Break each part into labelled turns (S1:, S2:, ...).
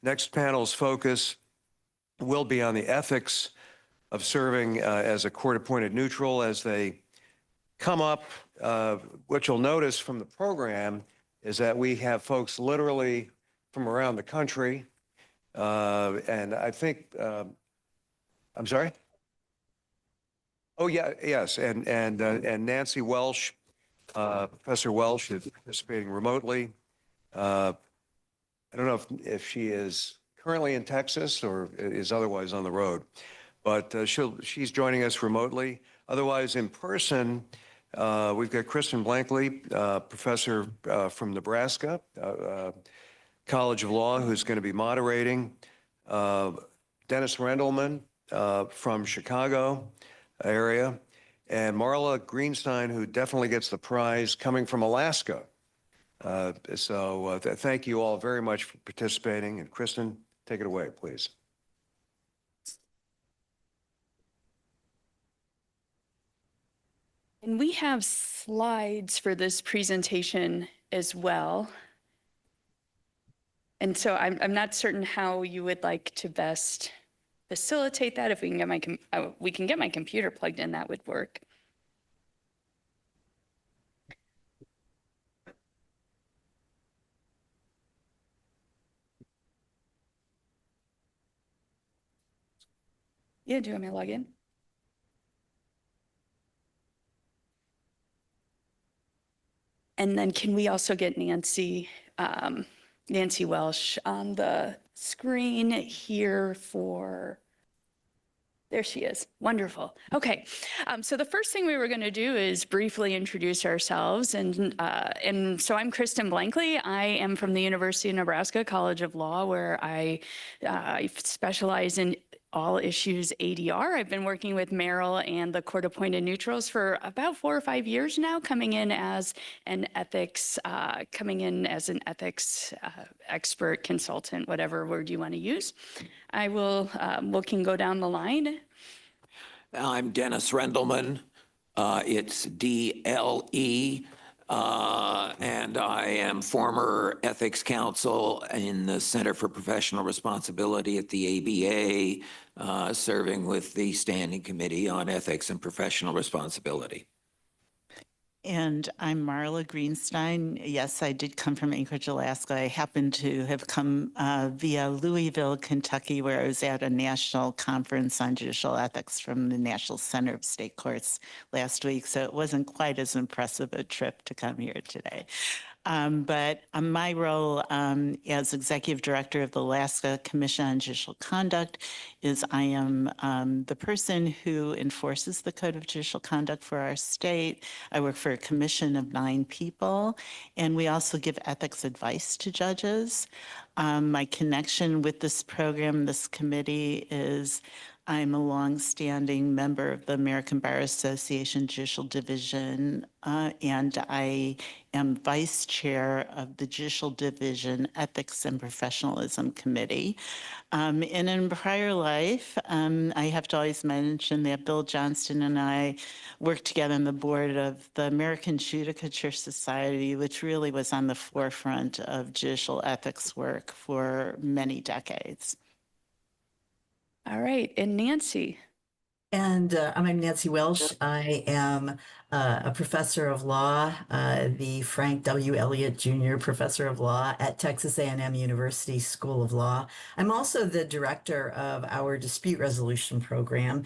S1: Next panel's focus will be on the ethics of serving as a court-appointed neutral. As they come up, what you'll notice from the program is that we have folks literally from around the country. And I think, I'm sorry? Oh, yeah, yes. And Nancy Welsh, Professor Welsh is participating remotely. I don't know if she is currently in Texas or is otherwise on the road, but she's joining us remotely. Otherwise, in person, we've got Kristen Blankley, professor from Nebraska College of Law, who's going to be moderating. Dennis Rendelman from Chicago area, and Marla Greenstein, who definitely gets the prize, coming from Alaska. Thank you all very much for participating. And Kristen, take it away, please.
S2: And we have slides for this presentation as well. And so I'm not certain how you would like to best facilitate that. If we can get my computer plugged in, that would work. Yeah, do you want me to log in? And then can we also get Nancy Welsh on the screen here for, there she is. Wonderful. Okay. So the first thing we were going to do is briefly introduce ourselves. And so I'm Kristen Blankley. I am from the University of Nebraska College of Law, where I specialize in all issues ADR. I've been working with Merrill and the court-appointed neutrals for about 4 or 5 years now, coming in as an ethics expert, consultant, whatever word you want to use. I will, we can go down the line.
S3: I'm Dennis Rendelman. It's DLE. And I am former ethics counsel in the Center for Professional Responsibility at the ABA, serving with the Standing Committee on Ethics and Professional Responsibility.
S4: And I'm Marla Greenstein. Yes, I did come from Anchorage, Alaska. I happened to have come via Louisville, Kentucky, where I was at a national conference on judicial ethics from the National Center of State Courts last week. So it wasn't quite as impressive a trip to come here today. But my role as Executive Director of the Alaska Commission on Judicial Conduct is I am the person who enforces the Code of Judicial Conduct for our state. I work for a commission of 9 people, and we also give ethics advice to judges. My connection with this program, this committee, is I'm a longstanding member of the American Bar Association Judicial Division, and I am vice chair of the Judicial Division Ethics and Professionalism Committee. And in prior life, I have to always mention that Bill Johnston and I worked together on the board of the American Judicature Society, which really was on the forefront of judicial ethics work for many decades.
S2: All right, and Nancy.
S5: And I'm Nancy Welsh. I am a professor of law, the Frank W. Elliott Jr. Professor of Law at Texas A&M University School of Law. I'm also the director of our dispute resolution program.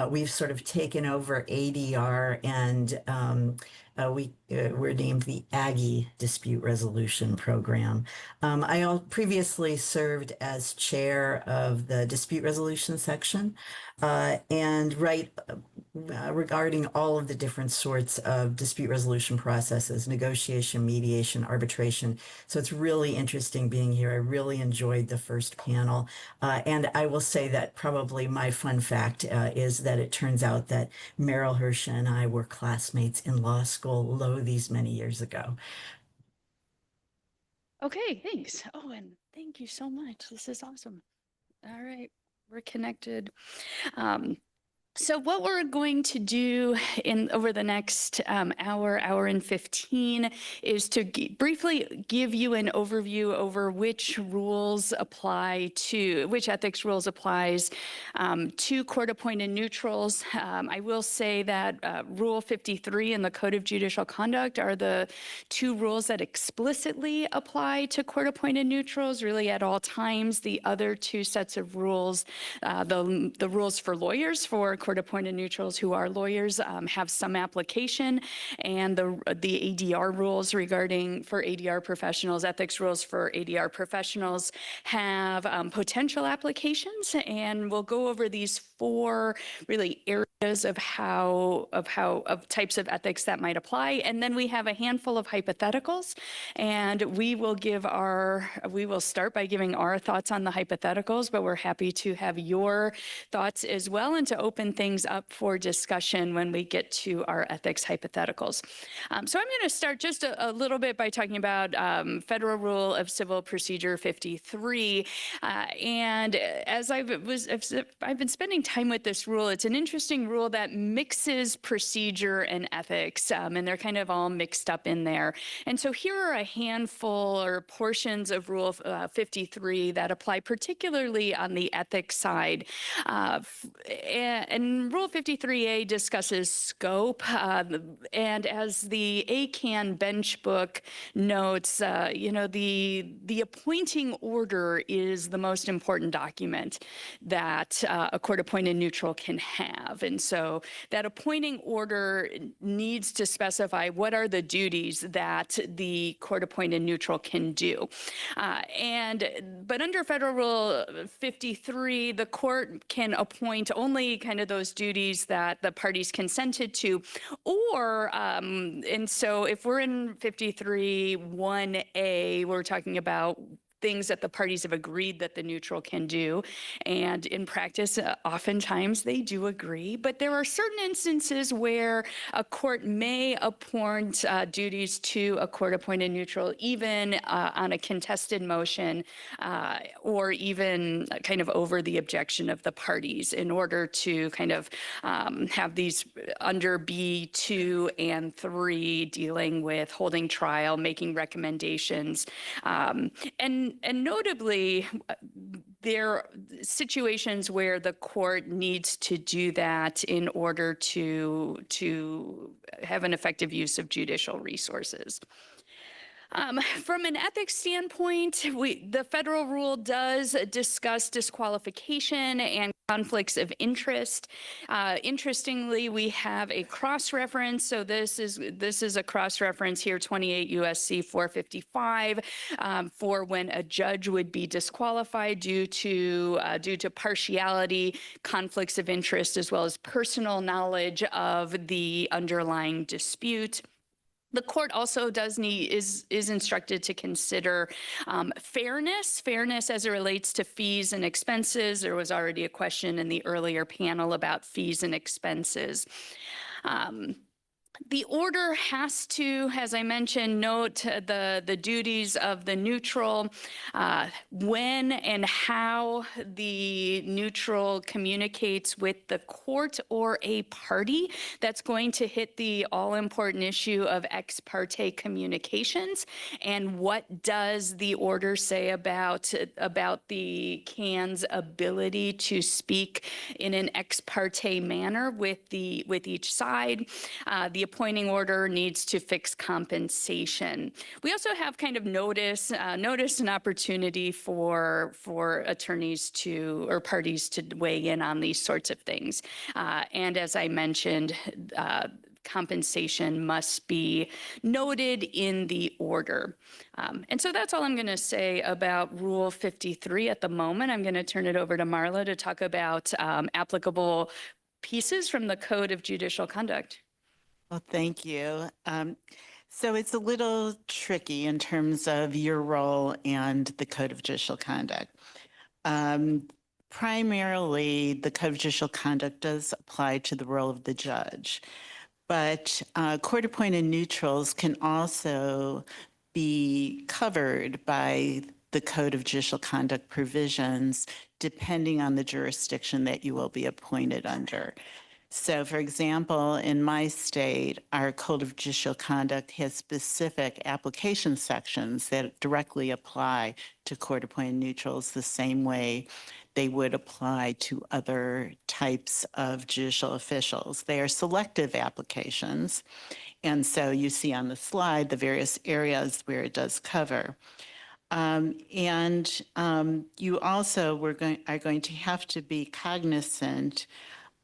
S5: We've sort of taken over ADR, and we're named the Aggie Dispute Resolution Program. I previously served as chair of the dispute resolution section and write regarding all of the different sorts of dispute resolution processes, negotiation, mediation, arbitration. So it's really interesting being here. I really enjoyed the first panel. And I will say that probably my fun fact is that it turns out that Merrill Hersh and I were classmates in law school these many years ago.
S2: Okay, thanks. Oh, and thank you so much. This is awesome. All right, we're connected. So what we're going to do over the next hour and 15 is to briefly give you an overview over which rules apply to, which ethics rules applies to court-appointed neutrals. I will say that Rule 53 in the Code of Judicial Conduct are the two rules that explicitly apply to court-appointed neutrals, really at all times. The other two sets of rules, the rules for lawyers, for court-appointed neutrals who are lawyers, have some application, and the ADR rules for ADR professionals, ethics rules for ADR professionals have potential applications, and we'll go over these four really areas of types of ethics that might apply, and then we have a handful of hypotheticals, and we will start by giving our thoughts on the hypotheticals, but we're happy to have your thoughts as well, and to open things up for discussion when we get to our ethics hypotheticals. So I'm going to start just a little bit by talking about Federal Rule of Civil Procedure 53. And as I've been spending time with this rule, it's an interesting rule that mixes procedure and ethics, and they're kind of all mixed up in there. And so here are a handful or portions of Rule 53 that apply particularly on the ethics side. And Rule 53A discusses scope, and as the ACAN bench book notes, the appointing order is the most important document that a court-appointed neutral can have. And so that appointing order needs to specify what are the duties that the court-appointed neutral can do. But under Federal Rule 53, the court can appoint only kind of those duties that the parties consented to, and so if we're in 53(1)A, we're talking about things that the parties have agreed that the neutral can do. And in practice, oftentimes they do agree, but there are certain instances where a court may appoint duties to a court-appointed neutral, even on a contested motion, or even kind of over the objection of the parties, in order to kind of have these under B2 and 3 dealing with holding trial, making recommendations, and notably, there are situations where the court needs to do that in order to have an effective use of judicial resources. From an ethics standpoint, the federal rule does discuss disqualification and conflicts of interest. Interestingly, we have a cross-reference. So this is a cross-reference here, 28 U.S.C. 455, for when a judge would be disqualified due to partiality, conflicts of interest, as well as personal knowledge of the underlying dispute. The court also is instructed to consider fairness as it relates to fees and expenses. There was already a question in the earlier panel about fees and expenses. The order has to, as I mentioned, note the duties of the neutral, when and how the neutral communicates with the court or a party. That's going to hit the all-important issue of ex parte communications, and what does the order say about the CAN's ability to speak in an ex parte manner with each side. The appointing order needs to fix compensation. We also have kind of notice an opportunity for attorneys or parties to weigh in on these sorts of things. And as I mentioned, compensation must be noted in the order. And so that's all I'm going to say about Rule 53 at the moment. I'm going to turn it over to Marla to talk about applicable pieces from the Code of Judicial Conduct.
S4: Well, thank you. So it's a little tricky in terms of your role and the Code of Judicial Conduct. Primarily, the Code of Judicial Conduct does apply to the role of the judge, but court-appointed neutrals can also be covered by the Code of Judicial Conduct provisions, depending on the jurisdiction that you will be appointed under. So, for example, in my state, our Code of Judicial Conduct has specific application sections that directly apply to court-appointed neutrals the same way they would apply to other types of judicial officials. They are selective applications, and so you see on the slide the various areas where it does cover. You also are going to have to be cognizant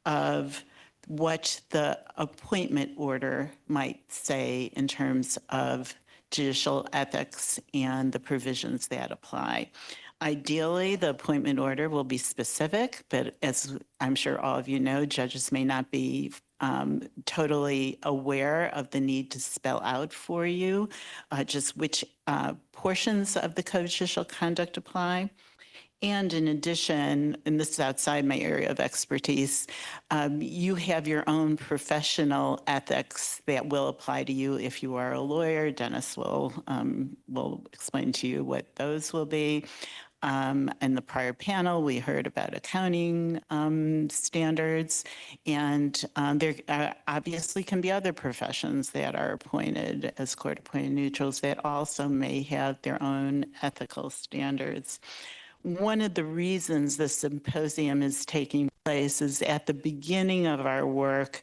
S4: of what the appointment order might say in terms of judicial ethics and the provisions that apply. Ideally, the appointment order will be specific, but as I'm sure all of you know, judges may not be totally aware of the need to spell out for you just which portions of the Code of Judicial Conduct apply. And in addition, and this is outside my area of expertise, you have your own professional ethics that will apply to you if you are a lawyer. Dennis will explain to you what those will be. In the prior panel, we heard about accounting standards, and there obviously can be other professions that are appointed as court-appointed neutrals that also may have their own ethical standards. One of the reasons the symposium is taking place is at the beginning of our work,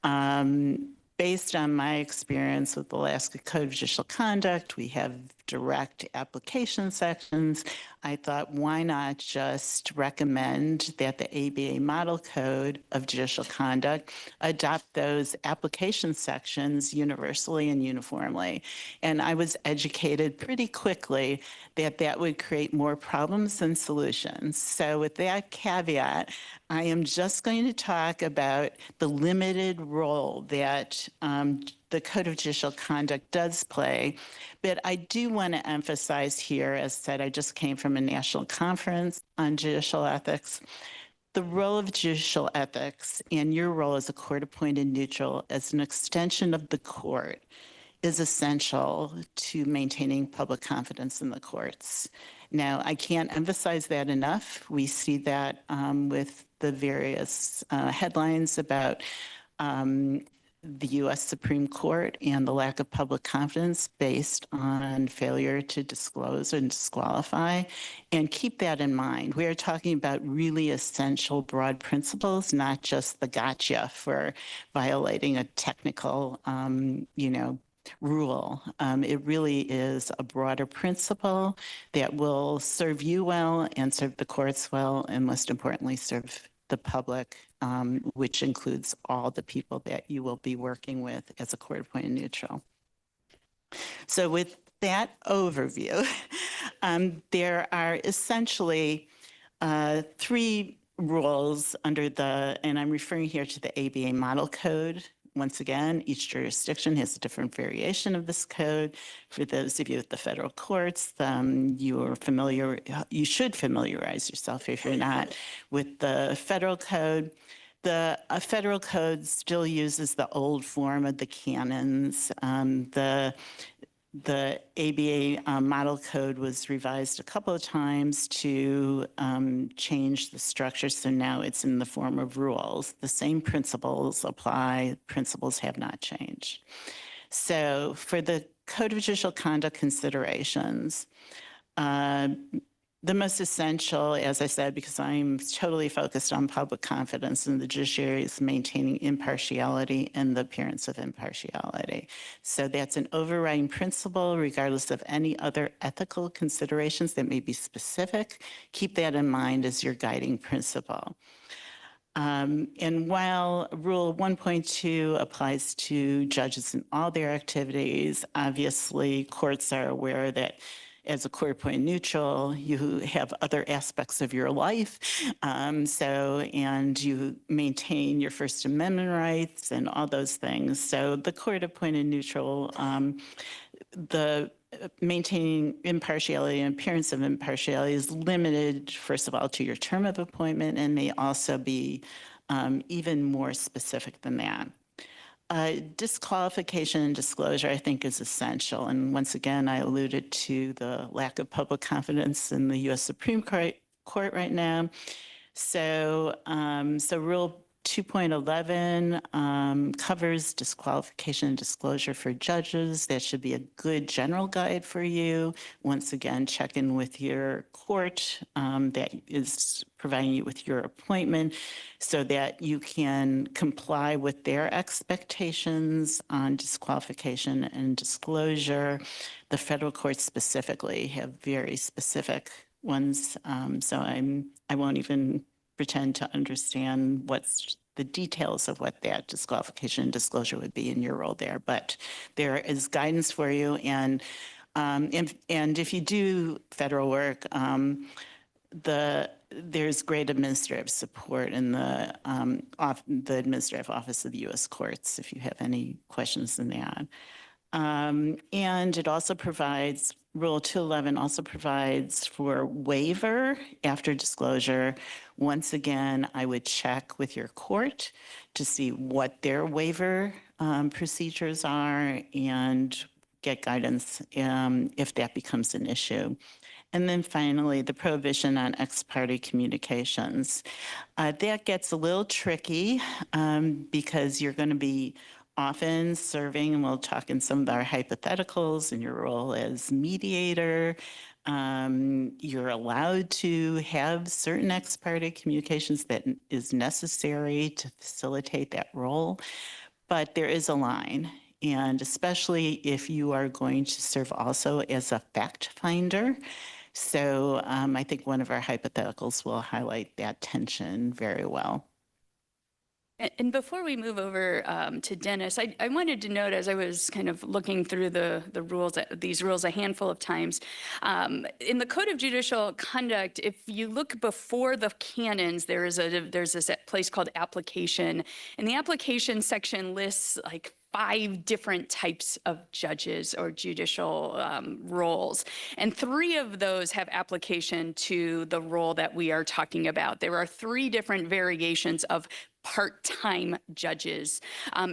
S4: based on my experience with Alaska Code of Judicial Conduct, we have direct application sections. I thought, why not just recommend that the ABA Model Code of Judicial Conduct adopt those application sections universally and uniformly? And I was educated pretty quickly that that would create more problems than solutions. So with that caveat, I am just going to talk about the limited role that the Code of Judicial Conduct does play. But I do want to emphasize here, as said, I just came from a national conference on judicial ethics. The role of judicial ethics and your role as a court-appointed neutral as an extension of the court is essential to maintaining public confidence in the courts. Now, I can't emphasize that enough. We see that with the various headlines about the U.S. Supreme Court and the lack of public confidence based on failure to disclose and disqualify. And keep that in mind. We are talking about really essential broad principles, not just the gotcha for violating a technical, rule. It really is a broader principle that will serve you well and serve the courts well, and most importantly, serve the public, which includes all the people that you will be working with as a court-appointed neutral. So with that overview, there are essentially three rules under and I'm referring here to the ABA Model Code. Once again, each jurisdiction has a different variation of this code. For those of you at the federal courts, you should familiarize yourself, if you're not, with the federal code. The federal code still uses the old form of the canons. The ABA Model Code was revised a couple of times to change the structure, so now it's in the form of rules. The same principles apply, principles have not changed. So for the Code of Judicial Conduct considerations, the most essential, as I said, because I'm totally focused on public confidence in the judiciary, is maintaining impartiality and the appearance of impartiality. So that's an overriding principle, regardless of any other ethical considerations that may be specific. Keep that in mind as your guiding principle. And while Rule 1.2 applies to judges in all their activities, obviously courts are aware that as a court-appointed neutral, you have other aspects of your life. And you maintain your First Amendment rights and all those things. So the court-appointed neutral, the maintaining impartiality and appearance of impartiality is limited, first of all, to your term of appointment, and may also be even more specific than that. Disqualification and disclosure, I think, is essential. And once again, I alluded to the lack of public confidence in the U.S. Supreme Court right now. So, Rule 2.11 covers disqualification and disclosure for judges. That should be a good general guide for you. Once again, check in with your court that is providing you with your appointment so that you can comply with their expectations on disqualification and disclosure. The federal courts specifically have very specific ones, so I won't even pretend to understand what's the details of what that disqualification and disclosure would be in your role there. But there is guidance for you, and if you do federal work, there's great administrative support in the Administrative Office of the U.S. Courts if you have any questions in that. And it also provides, Rule 211 also provides for waiver after disclosure. Once again, I would check with your court to see what their waiver procedures are and get guidance if that becomes an issue. And then finally, the prohibition on ex parte communications. That gets a little tricky because you're going to be often serving, and we'll talk in some of our hypotheticals, in your role as mediator. You're allowed to have certain ex parte communications that is necessary to facilitate that role, but there is a line. And especially if you are going to serve also as a fact finder. So I think one of our hypotheticals will highlight that tension very well.
S2: And before we move over to Dennis, I wanted to note, as I was kind of looking through the rules, these rules a handful of times, in the Code of Judicial Conduct, if you look before the canons, there's this place called application, and the application section lists like 5 different types of judges or judicial roles. And 3 of those have application to the role that we are talking about. There are 3 different variations of part-time judges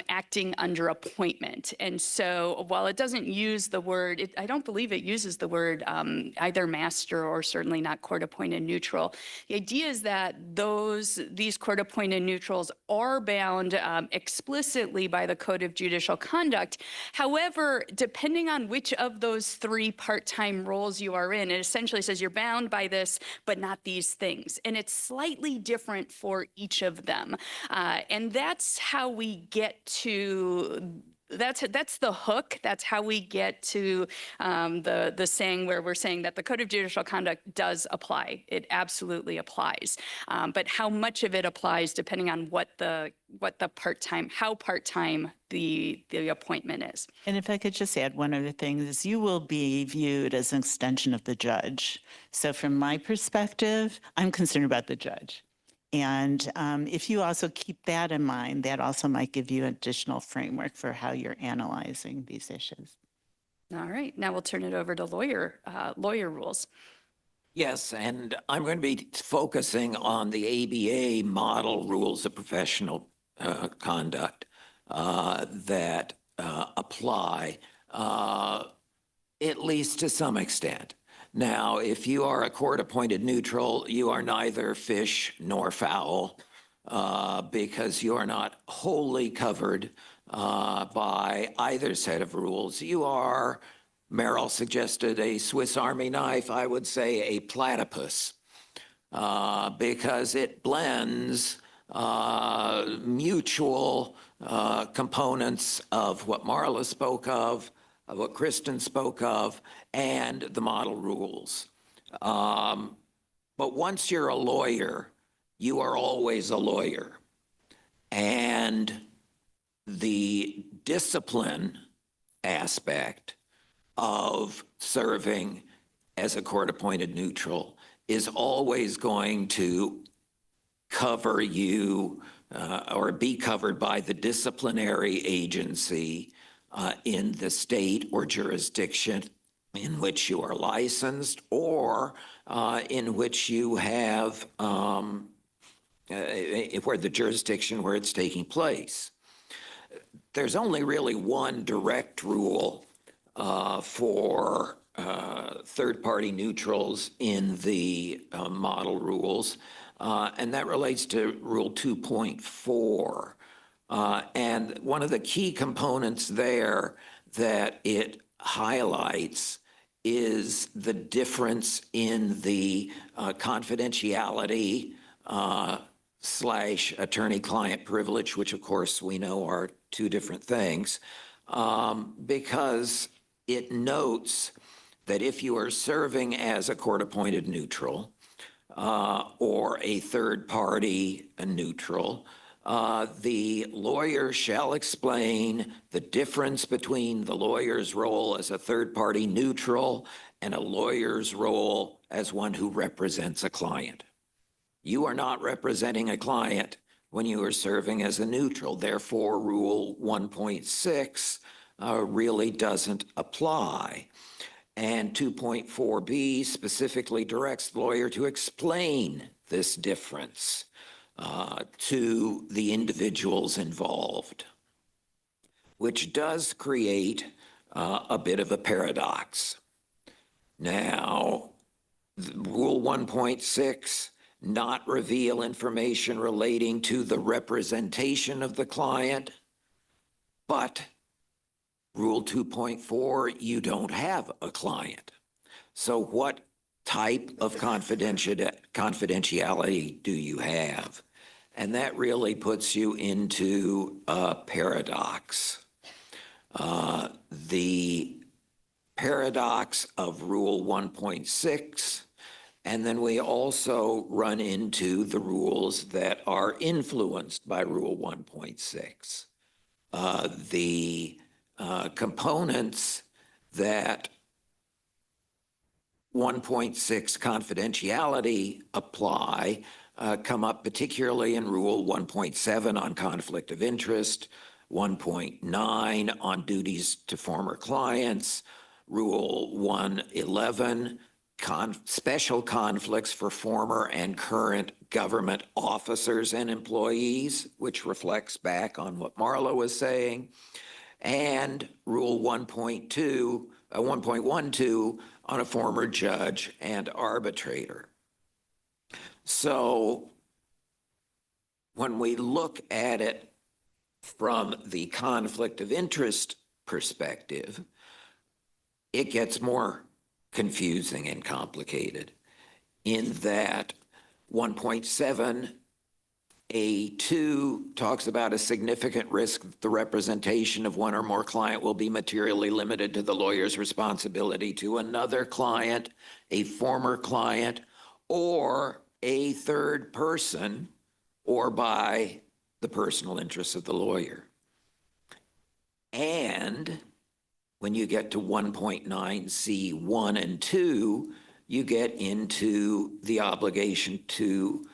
S2: acting under appointment. And so while it doesn't use the word, I don't believe it uses the word either master or certainly not court-appointed neutral. The idea is that these court-appointed neutrals are bound explicitly by the Code of Judicial Conduct. However, depending on which of those 3 part-time roles you are in, it essentially says you're bound by this, but not these things. And it's slightly different for each of them. And that's how we get to, that's the hook. That's how we get to the saying where we're saying that the Code of Judicial Conduct does apply. It absolutely applies. But how much of it applies depending on what the part-time, how part-time the appointment is.
S4: And if I could just add one other thing, is you will be viewed as an extension of the judge. So from my perspective, I'm concerned about the judge. And if you also keep that in mind, that also might give you additional framework for how you're analyzing these issues.
S2: All right, now we'll turn it over to lawyer rules.
S3: Yes, and I'm going to be focusing on the ABA model rules of professional conduct that apply, at least to some extent. Now, if you are a court-appointed neutral, you are neither fish nor fowl because you are not wholly covered by either set of rules. You are, Meryl suggested, a Swiss Army knife. I would say a platypus because it blends mutual components of what Marla spoke of what Kristen spoke of, and the model rules. But once you're a lawyer, you are always a lawyer. And the discipline aspect of serving as a court-appointed neutral is always going to cover you or be covered by the disciplinary agency in the state or jurisdiction in which you are licensed or in which you have, where the jurisdiction where it's taking place. There's only really one direct rule for third-party neutrals in the model rules, and that relates to Rule 2.4. And one of the key components there that it highlights is the difference in the confidentiality slash attorney-client privilege, which of course we know are two different things, because it notes that if you are serving as a court-appointed neutral or a third-party neutral, the lawyer shall explain the difference between the lawyer's role as a third-party neutral and a lawyer's role as one who represents a client. You are not representing a client when you are serving as a neutral. Therefore, Rule 1.6 really doesn't apply. And 2.4b specifically directs the lawyer to explain this difference to the individuals involved, which does create a bit of a paradox. Now, Rule 1.6, not reveal information relating to the representation of the client, but Rule 2.4, you don't have a client. So what type of confidentiality do you have? And that really puts you into a paradox. The paradox of Rule 1.6, and then we also run into the rules that are influenced by Rule 1.6. The components that 1.6 confidentiality apply come up particularly in Rule 1.7 on conflict of interest, 1.9 on duties to former clients, Rule 111, special conflicts for former and current government officers and employees, which reflects back on what Marla was saying, and Rule 1.12 on a former judge and arbitrator. So when we look at it from the conflict of interest perspective, it gets more confusing and complicated in that 1.7A2 talks about a significant risk that the representation of one or more client will be materially limited to the lawyer's responsibility to another client, a former client, or a third person, or by the personal interests of the lawyer. And when you get to 1.9C1 and 2, you get into the obligation to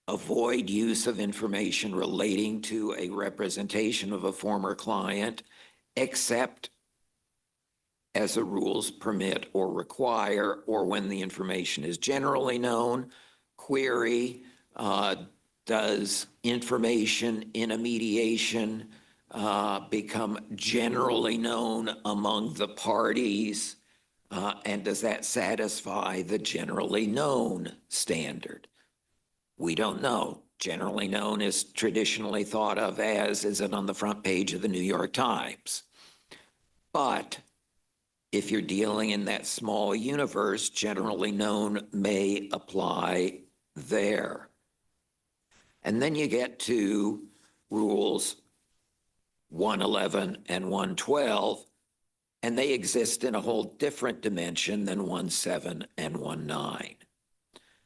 S3: avoid use of information relating to a representation of a former client, except as the rules permit or require, or when the information is generally known. Query, does information in a mediation become generally known among the parties? And does that satisfy the generally known standard? We don't know. Generally known is traditionally thought of as, is it on the front page of the New York Times? But if you're dealing in that small universe, generally known may apply there. And then you get to rules 111 and 112, and they exist in a whole different dimension than 1.7 and 1.9.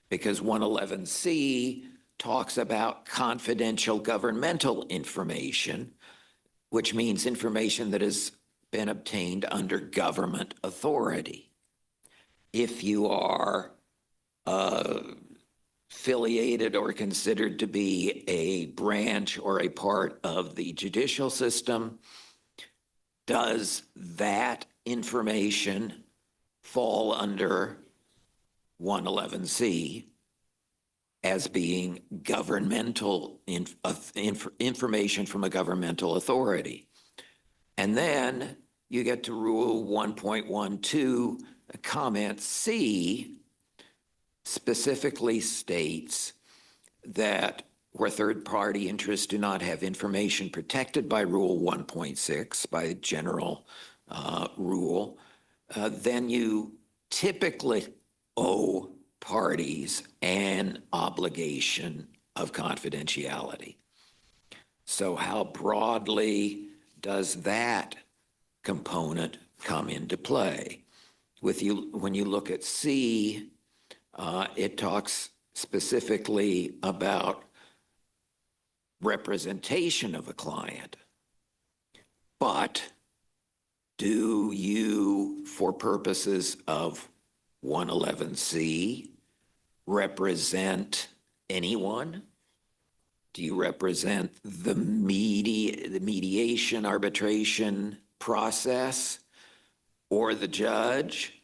S3: Because 111C talks about confidential governmental information, which means information that has been obtained under government authority. If you are affiliated or considered to be a branch or a part of the judicial system, does that information fall under 111C as being governmental information from a governmental authority? And then you get to Rule 1.12 comment C specifically states that where third-party interests do not have information protected by Rule 1.6, by general rule, then you typically owe parties an obligation of confidentiality. So how broadly does that component come into play? When you look at C, it talks specifically about representation of a client. But do you, for purposes of 111C, represent anyone? Do you represent the mediation arbitration process or the judge?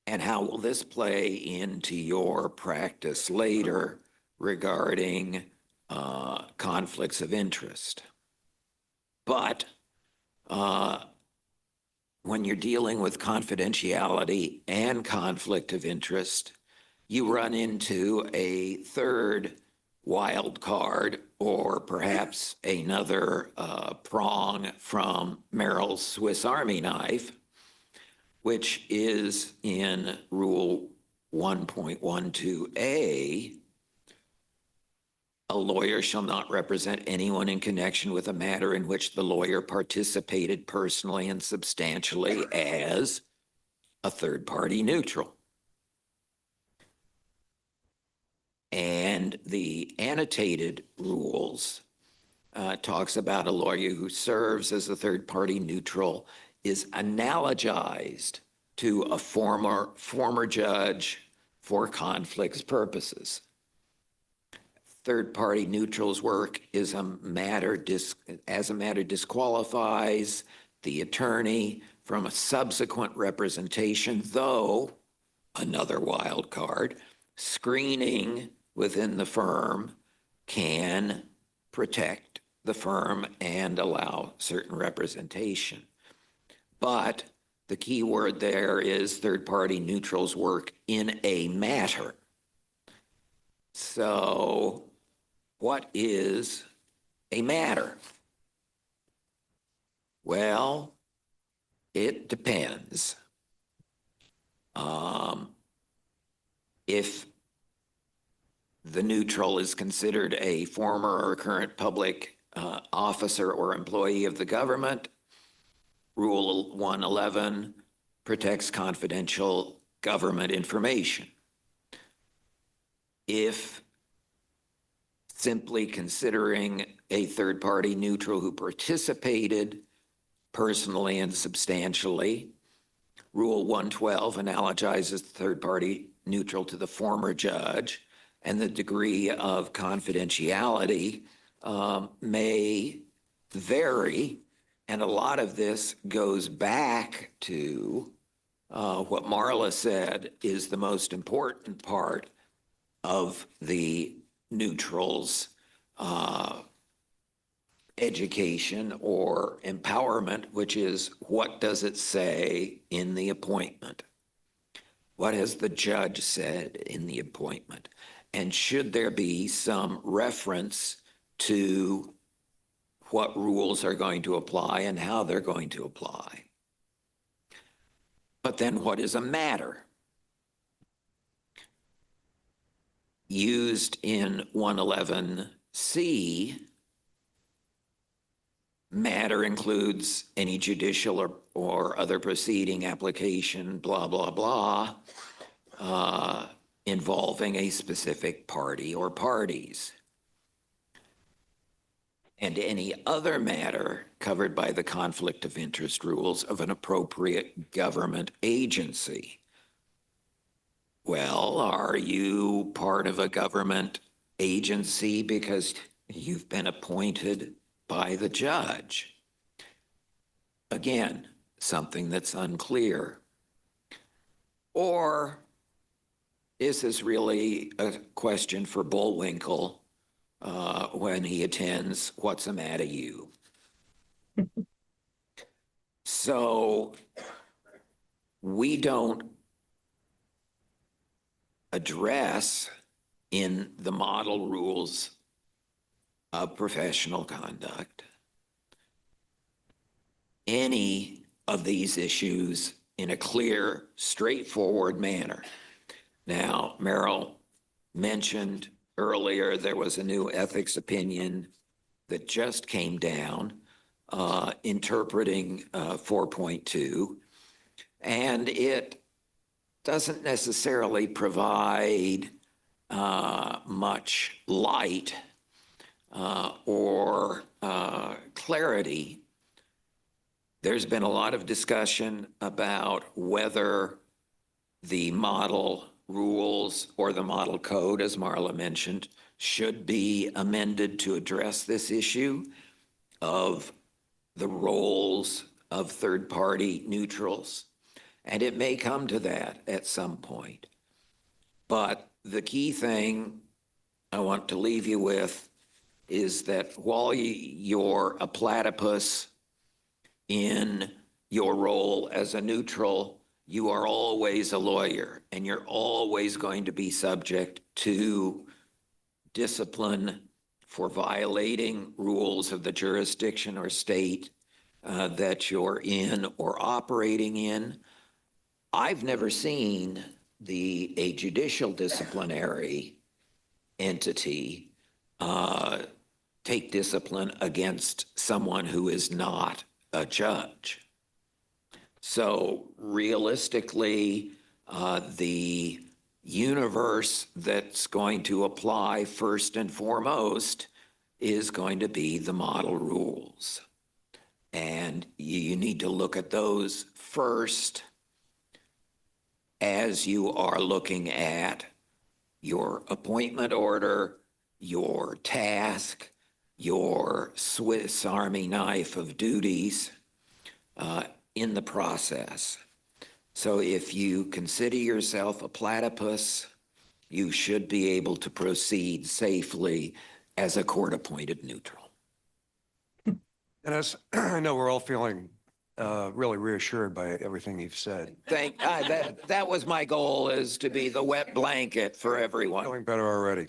S3: And how will this play into your practice later regarding conflicts of interest? But when you're dealing with confidentiality and conflict of interest, you run into a third wild card, or perhaps another prong from Merrill's Swiss Army knife, which is in Rule 1.12a. A lawyer shall not represent anyone in connection with a matter in which the lawyer participated personally and substantially as a third-party neutral. And the annotated rules talks about a lawyer who serves as a third-party neutral is analogized to a former judge for conflicts purposes. Third-party neutral's work is as a matter disqualifies the attorney from a subsequent representation, though, another wild card, screening within the firm can protect the firm and allow certain representation. But the key word there is third-party neutral's work in a matter. So what is a matter? Well, it depends. If the neutral is considered a former or current public officer or employee of the government, Rule 111 protects confidential government information. If simply considering a third-party neutral who participated personally and substantially, Rule 112 analogizes the third-party neutral to the former judge, and the degree of confidentiality may vary. And a lot of this goes back to what Marla said is the most important part of the neutral's education or empowerment, which is, what does it say in the appointment? What has the judge said in the appointment? And should there be some reference to what rules are going to apply and how they're going to apply? But then what is a matter? Used in 111C, matter includes any judicial or other proceeding, application, blah, blah, blah, involving a specific party or parties. And any other matter covered by the conflict of interest rules of an appropriate government agency. Well, are you part of a government agency because you've been appointed by the judge? Again, something that's unclear. Or is this really a question for Bullwinkle when he attends What's the Matter You? So we don't address in the model rules of professional conduct any of these issues in a clear, straightforward manner. Now, Merrill mentioned earlier there was a new ethics opinion that just came down interpreting 4.2, and it doesn't necessarily provide much light or clarity. There's been a lot of discussion about whether the model rules or the model code, as Marla mentioned, should be amended to address this issue of the roles of third-party neutrals. And it may come to that at some point. But the key thing I want to leave you with is that while you're a platypus in your role as a neutral, you are always a lawyer, and you're always going to be subject to discipline for violating rules of the jurisdiction or state that you're in or operating in. I've never seen a judicial disciplinary entity take discipline against someone who is not a judge. So realistically, the universe that's going to apply first and foremost is going to be the model rules. And you need to look at those first as you are looking at your appointment order, your task, your Swiss Army knife of duties in the process. So if you consider yourself a platypus, you should be able to proceed safely as a court-appointed neutral.
S1: Dennis, I know we're all feeling really reassured by everything you've said.
S3: That was my goal, is to be the wet blanket for everyone.
S1: Feeling better already.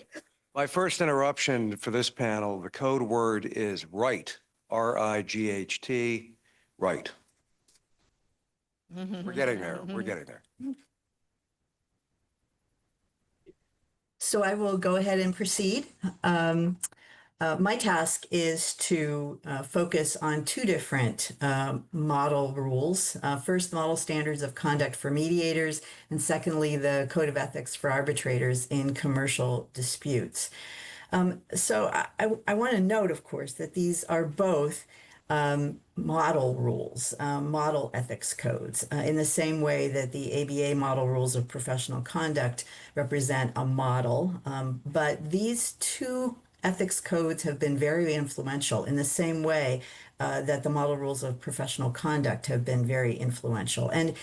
S1: My first interruption for this panel, the code word is right, R-I-G-H-T, right. We're getting there, we're getting there.
S5: So I will go ahead and proceed. My task is to focus on two different model rules. First, model standards of conduct for mediators, and secondly, the code of ethics for arbitrators in commercial disputes. So I want to note, of course, that these are both model rules, model ethics codes, in the same way that the ABA model rules of professional conduct represent a model. But these two ethics codes have been very influential in the same way that the model rules of professional conduct have been very influential. And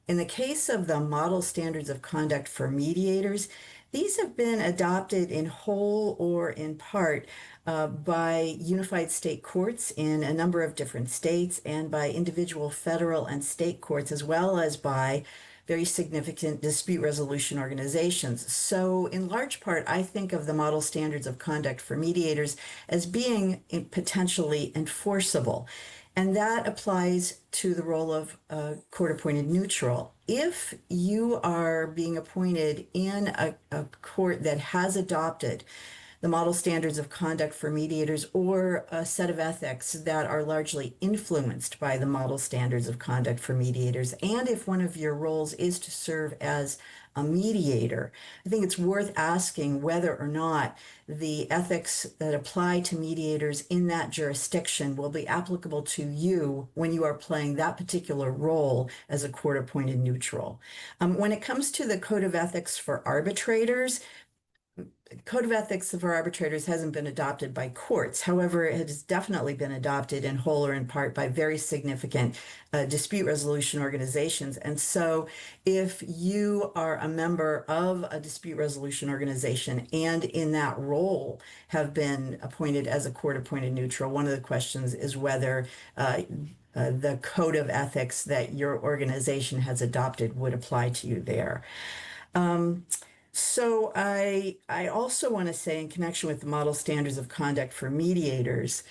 S5: in the case of the model standards of conduct for mediators, these have been adopted in whole or in part by unified state courts in a number of different states and by individual federal and state courts, as well as by very significant dispute resolution organizations. So in large part, I think of the model standards of conduct for mediators as being potentially enforceable. And that applies to the role of court-appointed neutral. If you are being appointed in a court that has adopted the model standards of conduct for mediators or a set of ethics that are largely influenced by the model standards of conduct for mediators, and if one of your roles is to serve as a mediator, I think it's worth asking whether or not the ethics that apply to mediators in that jurisdiction will be applicable to you when you are playing that particular role as a court-appointed neutral. When it comes to the code of ethics for arbitrators, Code of Ethics for Arbitrators hasn't been adopted by courts. However, it has definitely been adopted in whole or in part by very significant dispute resolution organizations. And so if you are a member of a dispute resolution organization and in that role have been appointed as a court-appointed neutral, one of the questions is whether the code of ethics that your organization has adopted would apply to you there. So I also want to say, in connection with the model standards of conduct for mediators,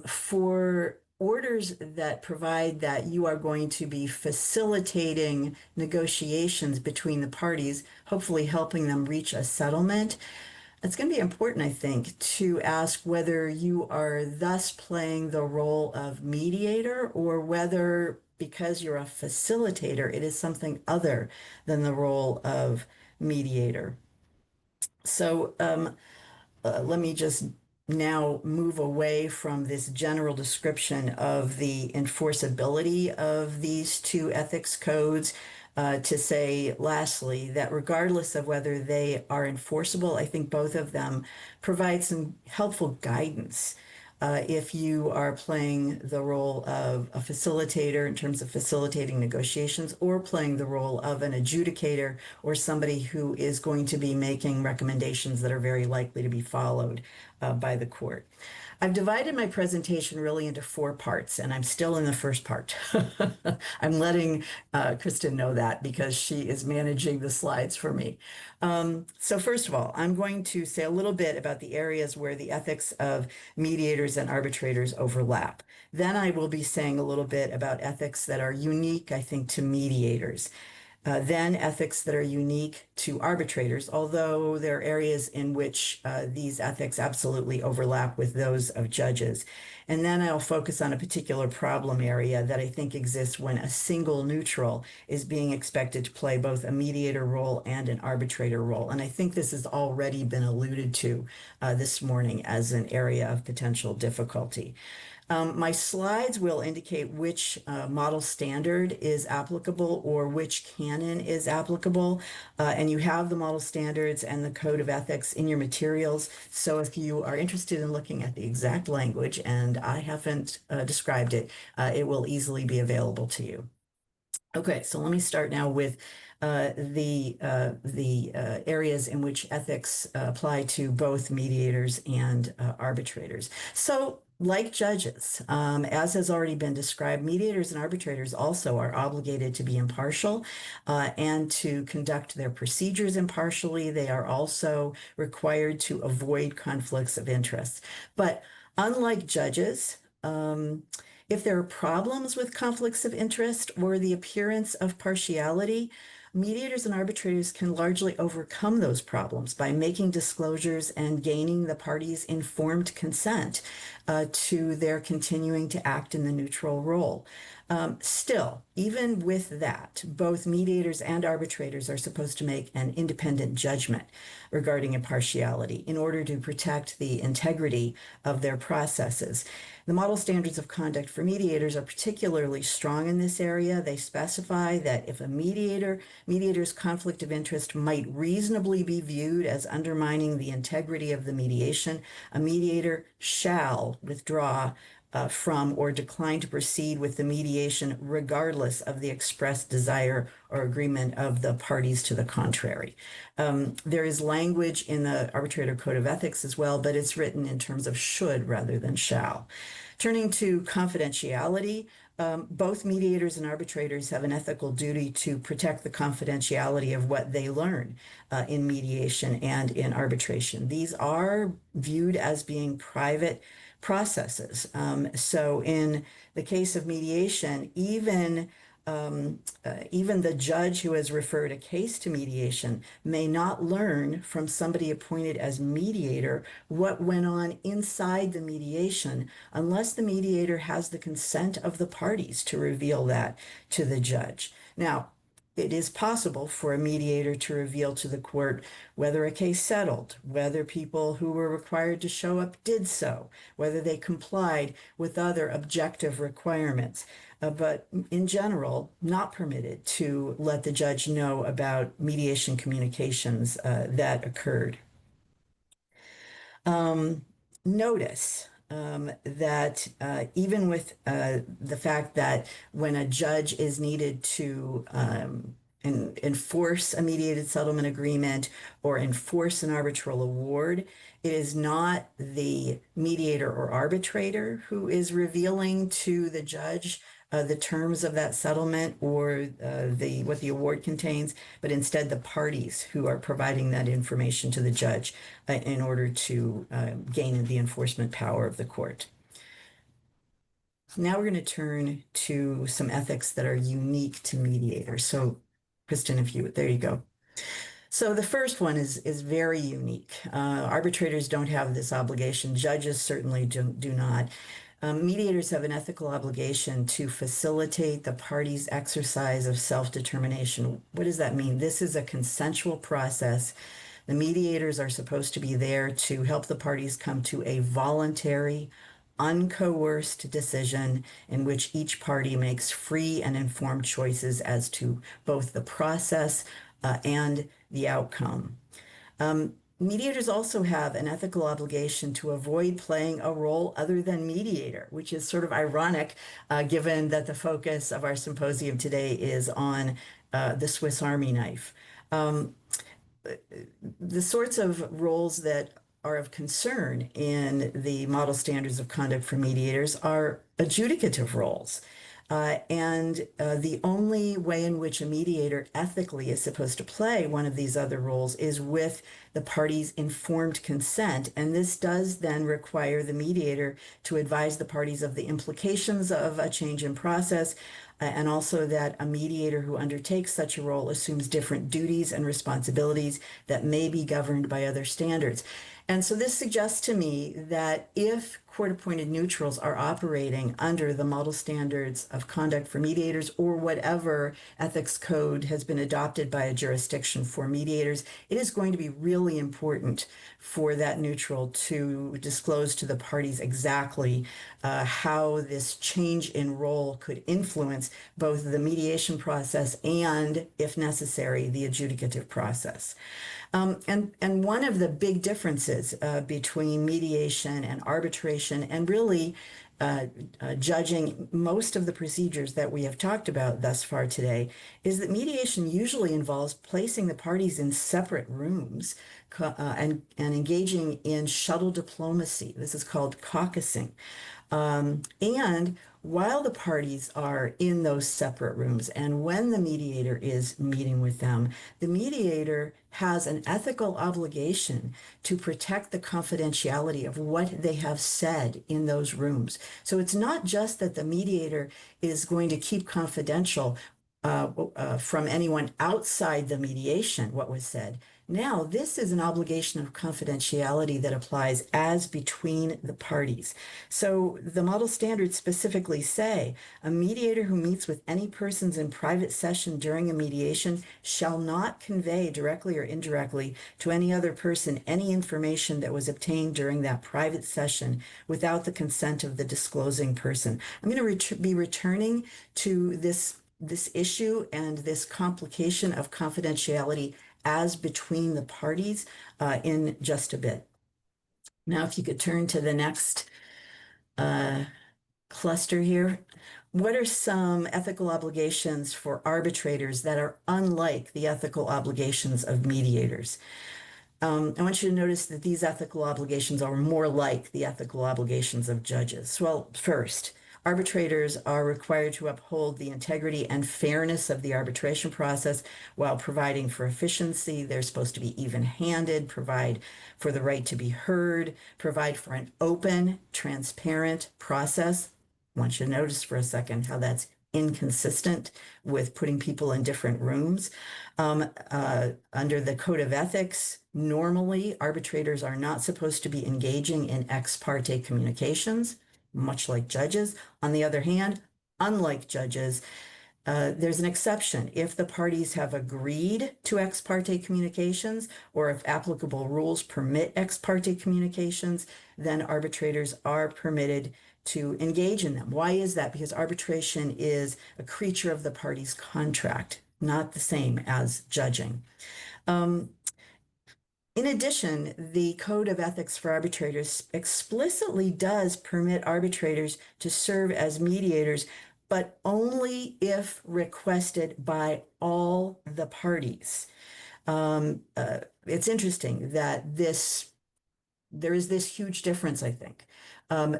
S5: for orders that provide that you are going to be facilitating negotiations between the parties, hopefully helping them reach a settlement, it's going to be important, I think, to ask whether you are thus playing the role of mediator, or whether, because you're a facilitator, it is something other than the role of mediator. So let me just now move away from this general description of the enforceability of these two ethics codes to say, lastly, that regardless of whether they are enforceable, I think both of them provide some helpful guidance if you are playing the role of a facilitator in terms of facilitating negotiations, or playing the role of an adjudicator, or somebody who is going to be making recommendations that are very likely to be followed by the court. I've divided my presentation really into 4 parts, and I'm still in the first part. I'm letting Kristen know that, because she is managing the slides for me. So first of all, I'm going to say a little bit about the areas where the ethics of mediators and arbitrators overlap. Then I will be saying a little bit about ethics that are unique, I think, to mediators. Then ethics that are unique to arbitrators, although there are areas in which these ethics absolutely overlap with those of judges. And then I'll focus on a particular problem area that I think exists when a single neutral is being expected to play both a mediator role and an arbitrator role. And I think this has already been alluded to this morning as an area of potential difficulty. My slides will indicate which model standard is applicable, or which canon is applicable. And you have the model standards and the code of ethics in your materials. So if you are interested in looking at the exact language, and I haven't described it, it will easily be available to you. Okay, so let me start now with the areas in which ethics apply to both mediators and arbitrators. So, like judges, as has already been described, mediators and arbitrators also are obligated to be impartial and to conduct their procedures impartially. They are also required to avoid conflicts of interest. But unlike judges, if there are problems with conflicts of interest or the appearance of partiality, mediators and arbitrators can largely overcome those problems by making disclosures and gaining the parties' informed consent to their continuing to act in the neutral role. Still, even with that, both mediators and arbitrators are supposed to make an independent judgment regarding impartiality in order to protect the integrity of their processes. The model standards of conduct for mediators are particularly strong in this area. They specify that if a mediator's conflict of interest might reasonably be viewed as undermining the integrity of the mediation, a mediator shall withdraw from or decline to proceed with the mediation regardless of the expressed desire or agreement of the parties to the contrary. There is language in the Arbitrator Code of Ethics as well, but it's written in terms of should rather than shall. Turning to confidentiality, both mediators and arbitrators have an ethical duty to protect the confidentiality of what they learn in mediation and in arbitration. These are viewed as being private processes. So in the case of mediation, even the judge who has referred a case to mediation may not learn from somebody appointed as mediator what went on inside the mediation unless the mediator has the consent of the parties to reveal that to the judge. Now, it is possible for a mediator to reveal to the court whether a case settled, whether people who were required to show up did so, whether they complied with other objective requirements, but in general, not permitted to let the judge know about mediation communications that occurred. Notice that even with the fact that when a judge is needed to enforce a mediated settlement agreement or enforce an arbitral award. It is not the mediator or arbitrator who is revealing to the judge the terms of that settlement or what the award contains, but instead the parties who are providing that information to the judge in order to gain the enforcement power of the court. Now we're going to turn to some ethics that are unique to mediators. So, Kristen, there you go. So the first one is very unique. Arbitrators don't have this obligation. Judges certainly do not. Mediators have an ethical obligation to facilitate the parties' exercise of self-determination. What does that mean? This is a consensual process. The mediators are supposed to be there to help the parties come to a voluntary, uncoerced decision in which each party makes free and informed choices as to both the process and the outcome. Mediators also have an ethical obligation to avoid playing a role other than mediator, which is sort of ironic given that the focus of our symposium today is on the Swiss Army knife. The sorts of roles that are of concern in the model standards of conduct for mediators are adjudicative roles. The only way in which a mediator ethically is supposed to play one of these other roles is with the party's informed consent. And this does then require the mediator to advise the parties of the implications of a change in process, and also that a mediator who undertakes such a role assumes different duties and responsibilities that may be governed by other standards. And so this suggests to me that if court-appointed neutrals are operating under the model standards of conduct for mediators or whatever ethics code has been adopted by a jurisdiction for mediators, it is going to be really important for that neutral to disclose to the parties exactly how this change in role could influence both the mediation process and, if necessary, the adjudicative process. And one of the big differences between mediation and arbitration and really judging most of the procedures that we have talked about thus far today is that mediation usually involves placing the parties in separate rooms and engaging in shuttle diplomacy. This is called caucusing. And while the parties are in those separate rooms and when the mediator is meeting with them, the mediator has an ethical obligation to protect the confidentiality of what they have said in those rooms. So it's not just that the mediator is going to keep confidential from anyone outside the mediation what was said. Now, this is an obligation of confidentiality that applies as between the parties. So the model standards specifically say a mediator who meets with any persons in private session during a mediation shall not convey directly or indirectly to any other person any information that was obtained during that private session without the consent of the disclosing person. I'm going to be returning to this issue and this complication of confidentiality as between the parties in just a bit. Now, if you could turn to the next cluster here. What are some ethical obligations for arbitrators that are unlike the ethical obligations of mediators? I want you to notice that these ethical obligations are more like the ethical obligations of judges. Well, first, arbitrators are required to uphold the integrity and fairness of the arbitration process while providing for efficiency. They're supposed to be even-handed, provide for the right to be heard, provide for an open, transparent process. I want you to notice for a second how that's inconsistent with putting people in different rooms. Under the Code of Ethics, normally arbitrators are not supposed to be engaging in ex parte communications, much like judges. On the other hand, unlike judges, there's an exception. If the parties have agreed to ex parte communications, or if applicable rules permit ex parte communications, then arbitrators are permitted to engage in them. Why is that? Because arbitration is a creature of the party's contract, not the same as judging. In addition, the Code of Ethics for Arbitrators explicitly does permit arbitrators to serve as mediators, but only if requested by all the parties. It's interesting that there is this huge difference, I think,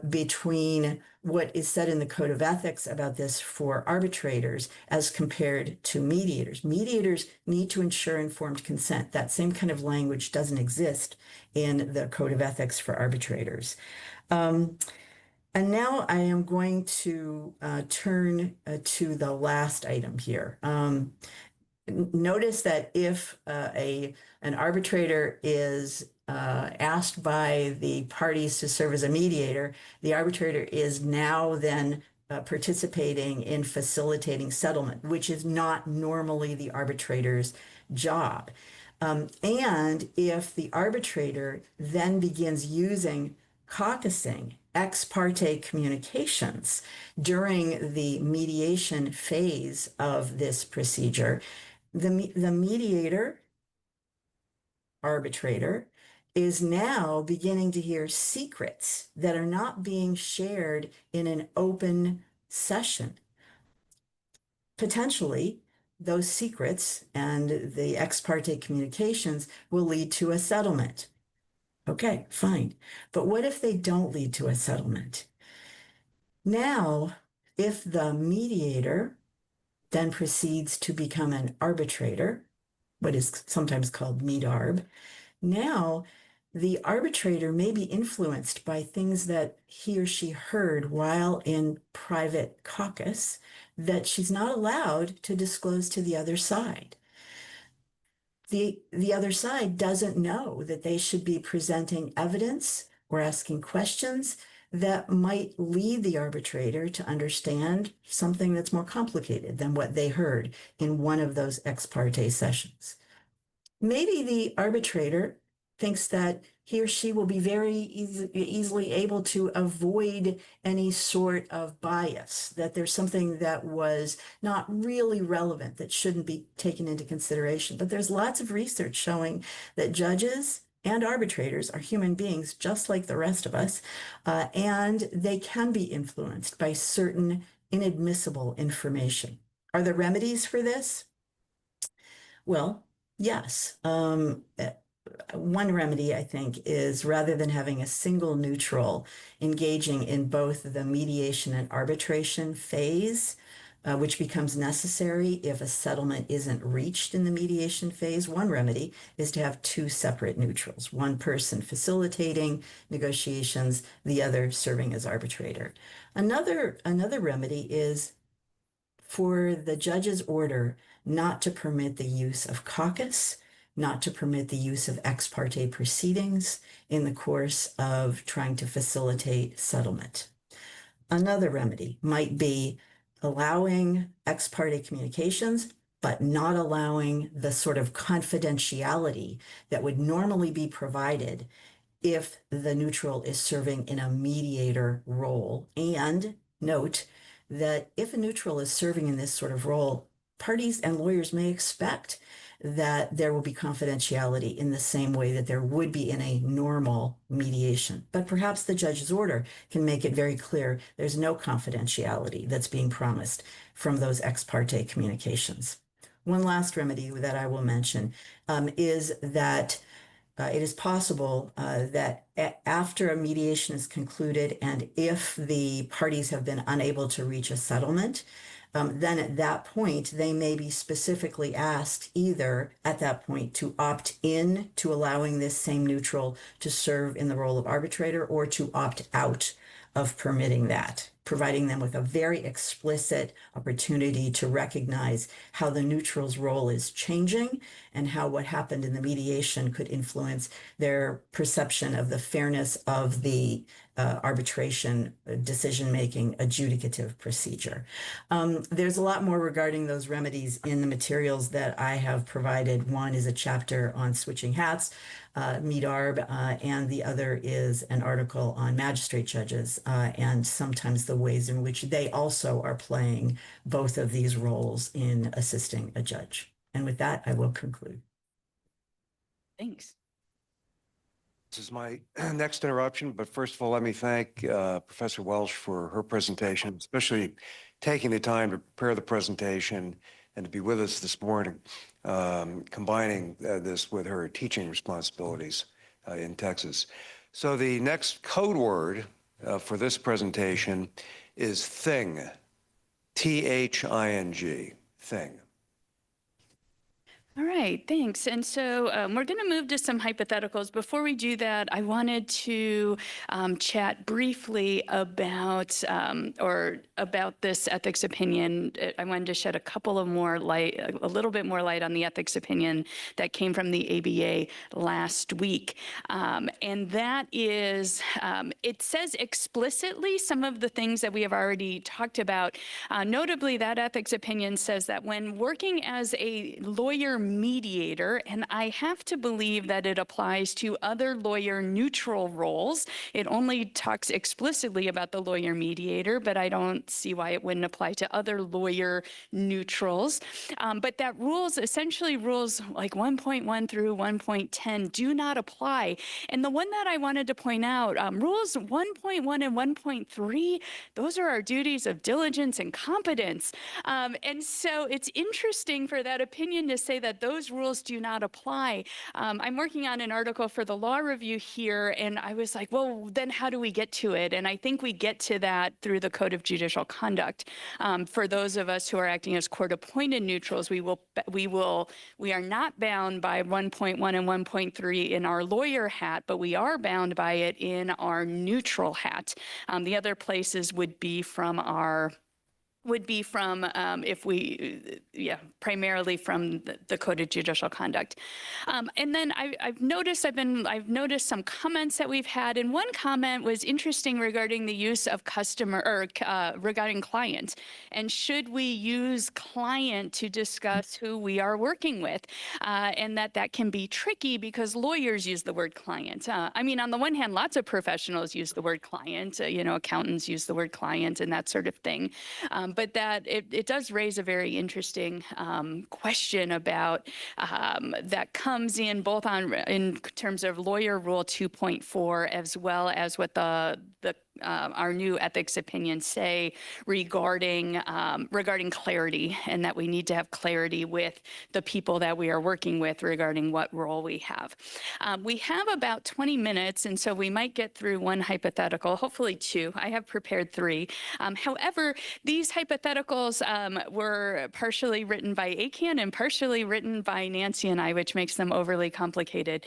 S5: between what is said in the Code of Ethics about this for arbitrators as compared to mediators. Mediators need to ensure informed consent. That same kind of language doesn't exist in the Code of Ethics for arbitrators. And now I am going to turn to the last item here. Notice that if an arbitrator is asked by the parties to serve as a mediator, the arbitrator is now then participating in facilitating settlement, which is not normally the arbitrator's job. And if the arbitrator then begins using caucusing, ex parte communications during the mediation phase of this procedure, the mediator, arbitrator, is now beginning to hear secrets that are not being shared in an open session. Potentially, those secrets and the ex parte communications will lead to a settlement. Okay, fine. But what if they don't lead to a settlement? Now, if the mediator then proceeds to become an arbitrator, what is sometimes called medarb, now the arbitrator may be influenced by things that he or she heard while in private caucus that she's not allowed to disclose to the other side. The other side doesn't know that they should be presenting evidence or asking questions that might lead the arbitrator to understand something that's more complicated than what they heard in one of those ex parte sessions. Maybe the arbitrator thinks that he or she will be very easily able to avoid any sort of bias, that there's something that was not really relevant that shouldn't be taken into consideration. But there's lots of research showing that judges and arbitrators are human beings just like the rest of us, and they can be influenced by certain inadmissible information. Are there remedies for this? Well, yes. One remedy, I think, is rather than having a single neutral engaging in both the mediation and arbitration phase, which becomes necessary if a settlement isn't reached in the mediation phase, one remedy is to have two separate neutrals, one person facilitating negotiations, the other serving as arbitrator. Another remedy is for the judge's order not to permit the use of caucus, not to permit the use of ex parte proceedings in the course of trying to facilitate settlement. Another remedy might be allowing ex parte communications, but not allowing the sort of confidentiality that would normally be provided if the neutral is serving in a mediator role. And note that if a neutral is serving in this sort of role, parties and lawyers may expect that there will be confidentiality in the same way that there would be in a normal mediation. But perhaps the judge's order can make it very clear there's no confidentiality that's being promised from those ex parte communications. One last remedy that I will mention is that it is possible that after a mediation is concluded and if the parties have been unable to reach a settlement, then at that point, they may be specifically asked either at that point to opt in to allowing this same neutral to serve in the role of arbitrator or to opt out of permitting that, providing them with a very explicit opportunity to recognize how the neutral's role is changing and how what happened in the mediation could influence their perception of the fairness of the arbitration decision-making adjudicative procedure. There's a lot more regarding those remedies in the materials that I have provided. One is a chapter on switching hats, medarb, and the other is an article on magistrate judges and sometimes the ways in which they also are playing both of these roles in assisting a judge. And with that, I will conclude.
S2: Thanks.
S1: This is my next interruption, but first of all, let me thank Professor Welsh for her presentation, especially taking the time to prepare the presentation and to be with us this morning, combining this with her teaching responsibilities in Texas. So the next code word for this presentation is thing, T-H-I-N-G, thing.
S2: All right, thanks. And so we're going to move to some hypotheticals. Before we do that, I wanted to chat briefly about this ethics opinion. I wanted to shed a little bit more light on the ethics opinion that came from the ABA last week. And that is, it says explicitly some of the things that we have already talked about. Notably, that ethics opinion says that when working as a lawyer mediator, and I have to believe that it applies to other lawyer neutral roles. It only talks explicitly about the lawyer mediator, but I don't see why it wouldn't apply to other lawyer neutrals. But that essentially rules like 1.1 through 1.10 do not apply. And the one that I wanted to point out, rules 1.1 and 1.3, those are our duties of diligence and competence. And so it's interesting for that opinion to say that those rules do not apply. I'm working on an article for the law review here, and I was like, well, then how do we get to it? And I think we get to that through the Code of Judicial Conduct. For those of us who are acting as court-appointed neutrals, we are not bound by 1.1 and 1.3 in our lawyer hat, but we are bound by it in our neutral hat. The other places would be from primarily from the Code of Judicial Conduct. And then I've noticed some comments that we've had, and one comment was interesting regarding the use of regarding client, and should we use client to discuss who we are working with, and that can be tricky because lawyers use the word client. I mean, on the one hand, lots of professionals use the word client, accountants use the word client and that sort of thing. But that it does raise a very interesting question about that comes in both in terms of Lawyer Rule 2.4 as well as what our new ethics opinions say regarding clarity, and that we need to have clarity with the people that we are working with regarding what role we have. We have about 20 minutes, and so we might get through one hypothetical, hopefully two. I have prepared three. However, these hypotheticals were partially written by ACAN and partially written by Nancy and I, which makes them overly complicated.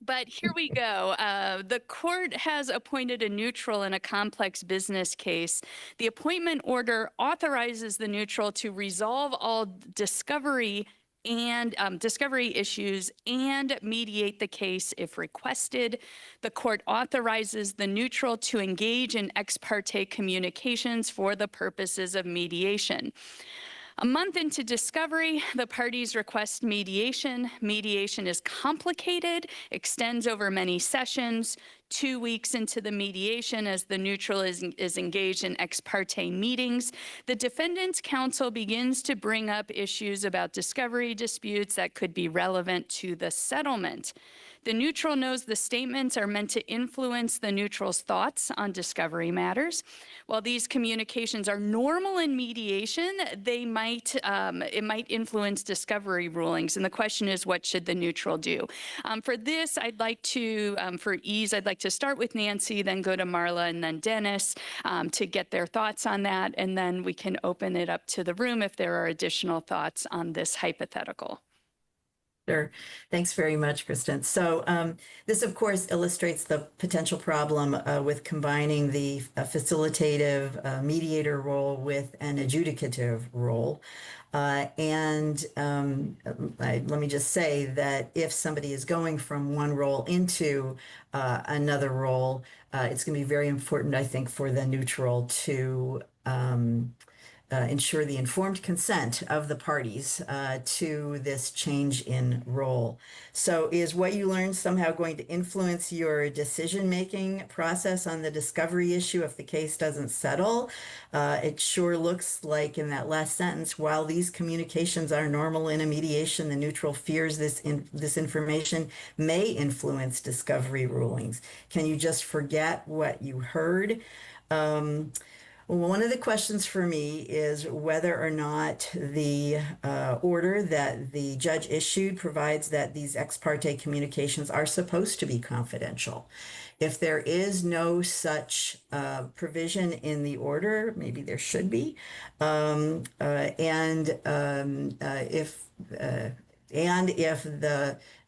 S2: But here we go. The court has appointed a neutral in a complex business case. The appointment order authorizes the neutral to resolve all discovery issues and mediate the case if requested. The court authorizes the neutral to engage in ex parte communications for the purposes of mediation. A month into discovery, the parties request mediation. Mediation is complicated, extends over many sessions. 2 weeks into the mediation, as the neutral is engaged in ex parte meetings, the defendant's counsel begins to bring up issues about discovery disputes that could be relevant to the settlement. The neutral knows the statements are meant to influence the neutral's thoughts on discovery matters. While these communications are normal in mediation, it might influence discovery rulings. And the question is, what should the neutral do? For this, for ease, I'd like to start with Nancy, then go to Marla, and then Dennis to get their thoughts on that. And then we can open it up to the room if there are additional thoughts on this hypothetical.
S5: Sure. Thanks very much, Kristen. So this, of course, illustrates the potential problem with combining the facilitative mediator role with an adjudicative role. Let me just say that if somebody is going from one role into another role, it's going to be very important, I think, for the neutral to ensure the informed consent of the parties to this change in role. So is what you learned somehow going to influence your decision-making process on the discovery issue if the case doesn't settle? It sure looks like in that last sentence, while these communications are normal in a mediation, the neutral fears this information may influence discovery rulings. Can you just forget what you heard? One of the questions for me is whether or not the order that the judge issued provides that these ex parte communications are supposed to be confidential. If there is no such provision in the order, maybe there should be. If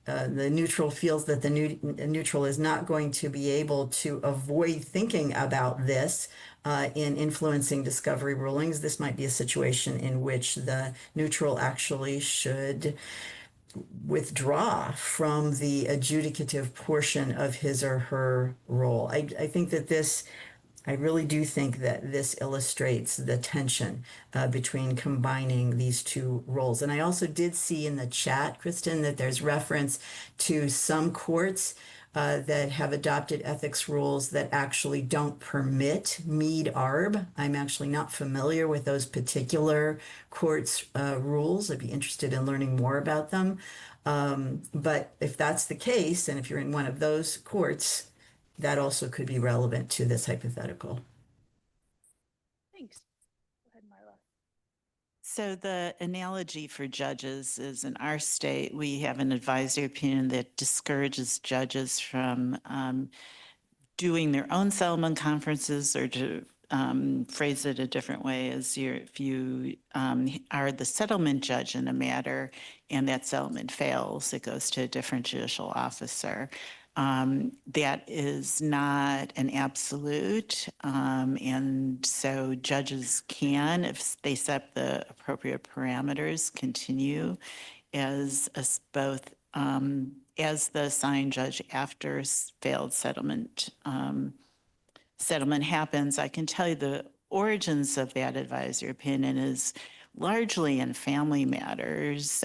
S5: the neutral feels that the neutral is not going to be able to avoid thinking about this in influencing discovery rulings, this might be a situation in which the neutral actually should withdraw from the adjudicative portion of his or her role. I think that I really do think that this illustrates the tension between combining these two roles. And I also did see in the chat, Kristen, that there's reference to some courts that have adopted ethics rules that actually don't permit mead arb. I'm actually not familiar with those particular courts' rules. I'd be interested in learning more about them. But if that's the case, and if you're in one of those courts, that also could be relevant to this hypothetical.
S2: Thanks. Go ahead, Marla.
S4: So the analogy for judges is in our state, we have an advisory opinion that discourages judges from doing their own settlement conferences, or to phrase it a different way, is if you are the settlement judge in a matter and that settlement fails, it goes to a different judicial officer. That is not an absolute, and so judges can, if they set the appropriate parameters, continue as both as the assigned judge after failed settlement happens. I can tell you the origins of that advisory opinion is largely in family matters.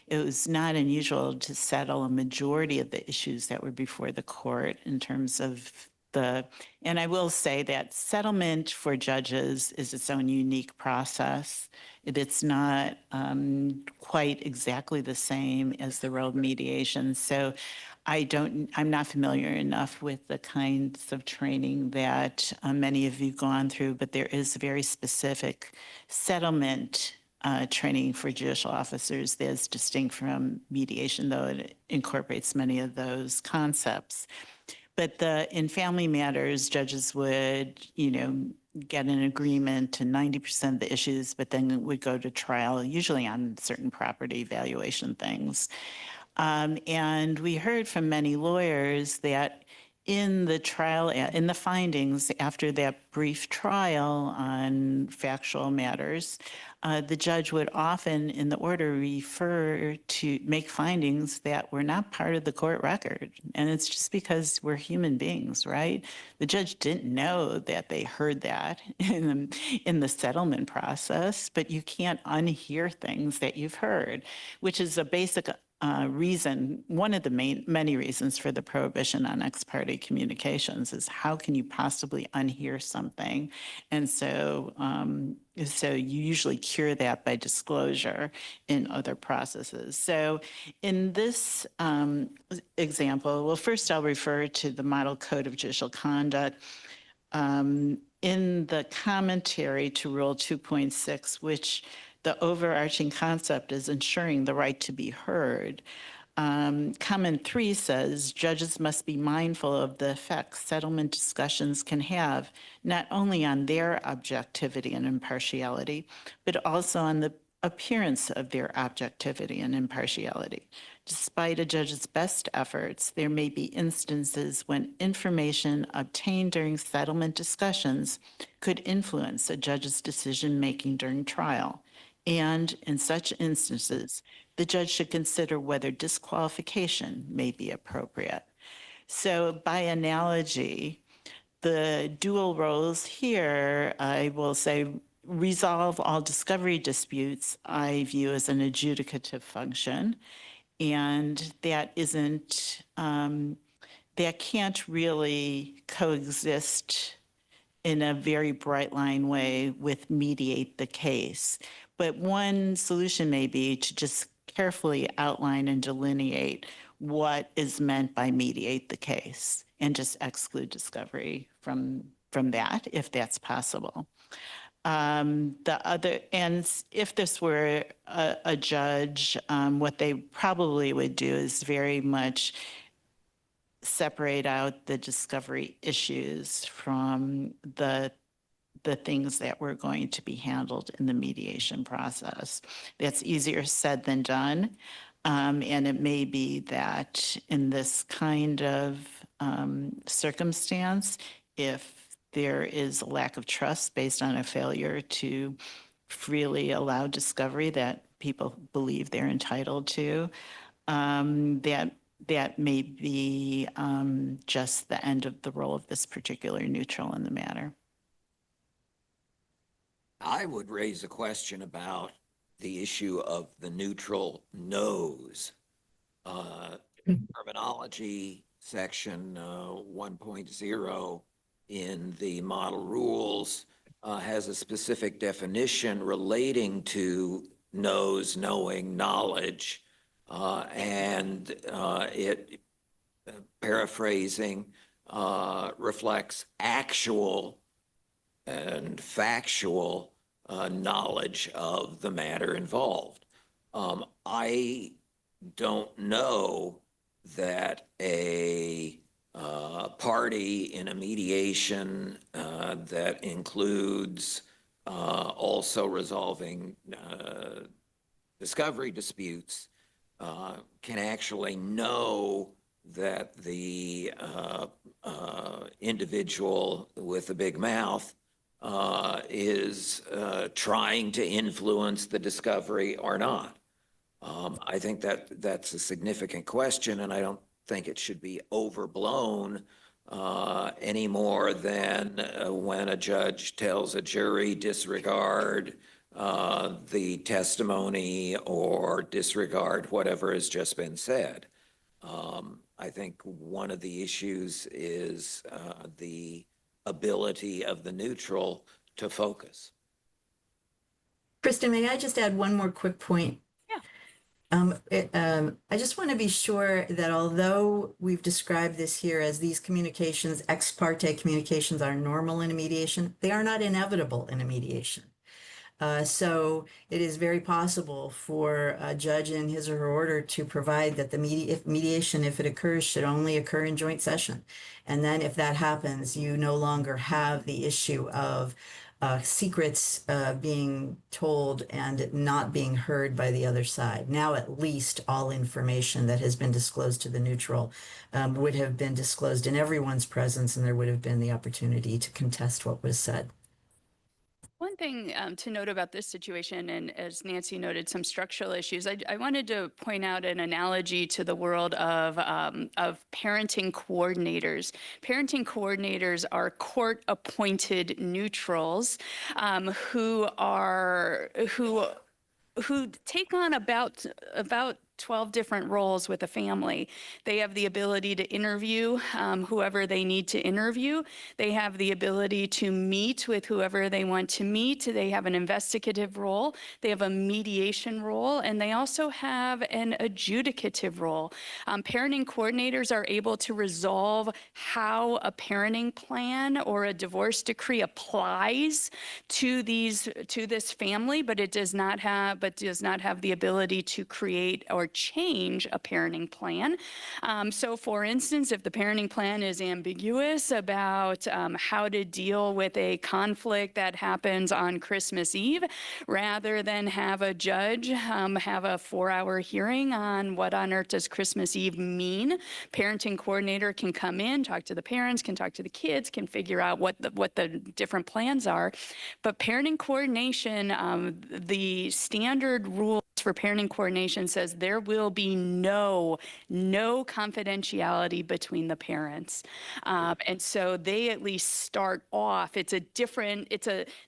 S4: It was not unusual to settle a majority of the issues that were before the court in terms of and I will say that settlement for judges is its own unique process. It's not quite exactly the same as the role of mediation. So I'm not familiar enough with the kinds of training that many of you have gone through, but there is very specific settlement training for judicial officers that is distinct from mediation, though it incorporates many of those concepts. But in family matters, judges would, get an agreement to 90% of the issues, but then would go to trial, usually on certain property valuation things. And we heard from many lawyers that in the findings after that brief trial on factual matters, the judge would often in the order refer to make findings that were not part of the court record. And it's just because we're human beings, right? The judge didn't know that they heard that in the settlement process, but you can't unhear things that you've heard, which is a basic reason, one of the many reasons for the prohibition on ex parte communications is how can you possibly unhear something? And so you usually cure that by disclosure in other processes. So in this example, well, first I'll refer to the Model Code of Judicial Conduct. In the commentary to Rule 2.6, which the overarching concept is ensuring the right to be heard. Comment 3 says judges must be mindful of the effects settlement discussions can have, not only on their objectivity and impartiality, but also on the appearance of their objectivity and impartiality. Despite a judge's best efforts, there may be instances when information obtained during settlement discussions could influence a judge's decision-making during trial. And in such instances, the judge should consider whether disqualification may be appropriate. So by analogy, the dual roles here, I will say, resolve all discovery disputes I view as an adjudicative function. And that can't really coexist in a very bright line way with mediate the case. But one solution may be to just carefully outline and delineate what is meant by mediate the case and just exclude discovery from from that, if that's possible. And if this were a judge, what they probably would do is very much separate out the discovery issues from the things that were going to be handled in the mediation process. That's easier said than done. And it may be that in this kind of circumstance, if there is a lack of trust based on a failure to freely allow discovery that people believe they're entitled to, that may be just the end of the role of this particular neutral in the matter.
S3: I would raise a question about the issue of the neutral knows. Terminology section 1.0 in the model rules has a specific definition relating to knows, knowing, knowledge, and it, paraphrasing, reflects actual and factual knowledge of the matter involved. I don't know that a party in a mediation that includes also resolving discovery disputes can actually know that the individual with the big mouth is trying to influence the discovery or not. I think that that's a significant question, and I don't think it should be overblown any more than when a judge tells a jury disregard the testimony or disregard whatever has just been said. I think one of the issues is the ability of the neutral to focus.
S5: Kristen, may I just add one more quick point?
S2: Yeah.
S5: I just want to be sure that although we've described this here as these communications, ex parte communications, are normal in a mediation, they are not inevitable in a mediation. So it is very possible for a judge in his or her order to provide that the mediation, if it occurs, should only occur in joint session. And then if that happens, you no longer have the issue of secrets being told and not being heard by the other side. Now, at least all information that has been disclosed to the neutral would have been disclosed in everyone's presence, and there would have been the opportunity to contest what was said.
S2: One thing to note about this situation, and as Nancy noted, some structural issues, I wanted to point out an analogy to the world of parenting coordinators. Parenting coordinators are court-appointed neutrals who take on about 12 different roles with a family. They have the ability to interview whoever they need to interview. They have the ability to meet with whoever they want to meet. They have an investigative role. They have a mediation role, and they also have an adjudicative role. Parenting coordinators are able to resolve how a parenting plan or a divorce decree applies to this family, but it does not have the ability to create or change a parenting plan. So for instance, if the parenting plan is ambiguous about how to deal with a conflict that happens on Christmas Eve, rather than have a judge have a 4-hour hearing on what on earth does Christmas Eve mean, parenting coordinator can come in, talk to the parents, can talk to the kids, can figure out what the different plans are. But parenting coordination, the standard rules for parenting coordination says there will be no confidentiality between the parents. And so they at least start off, there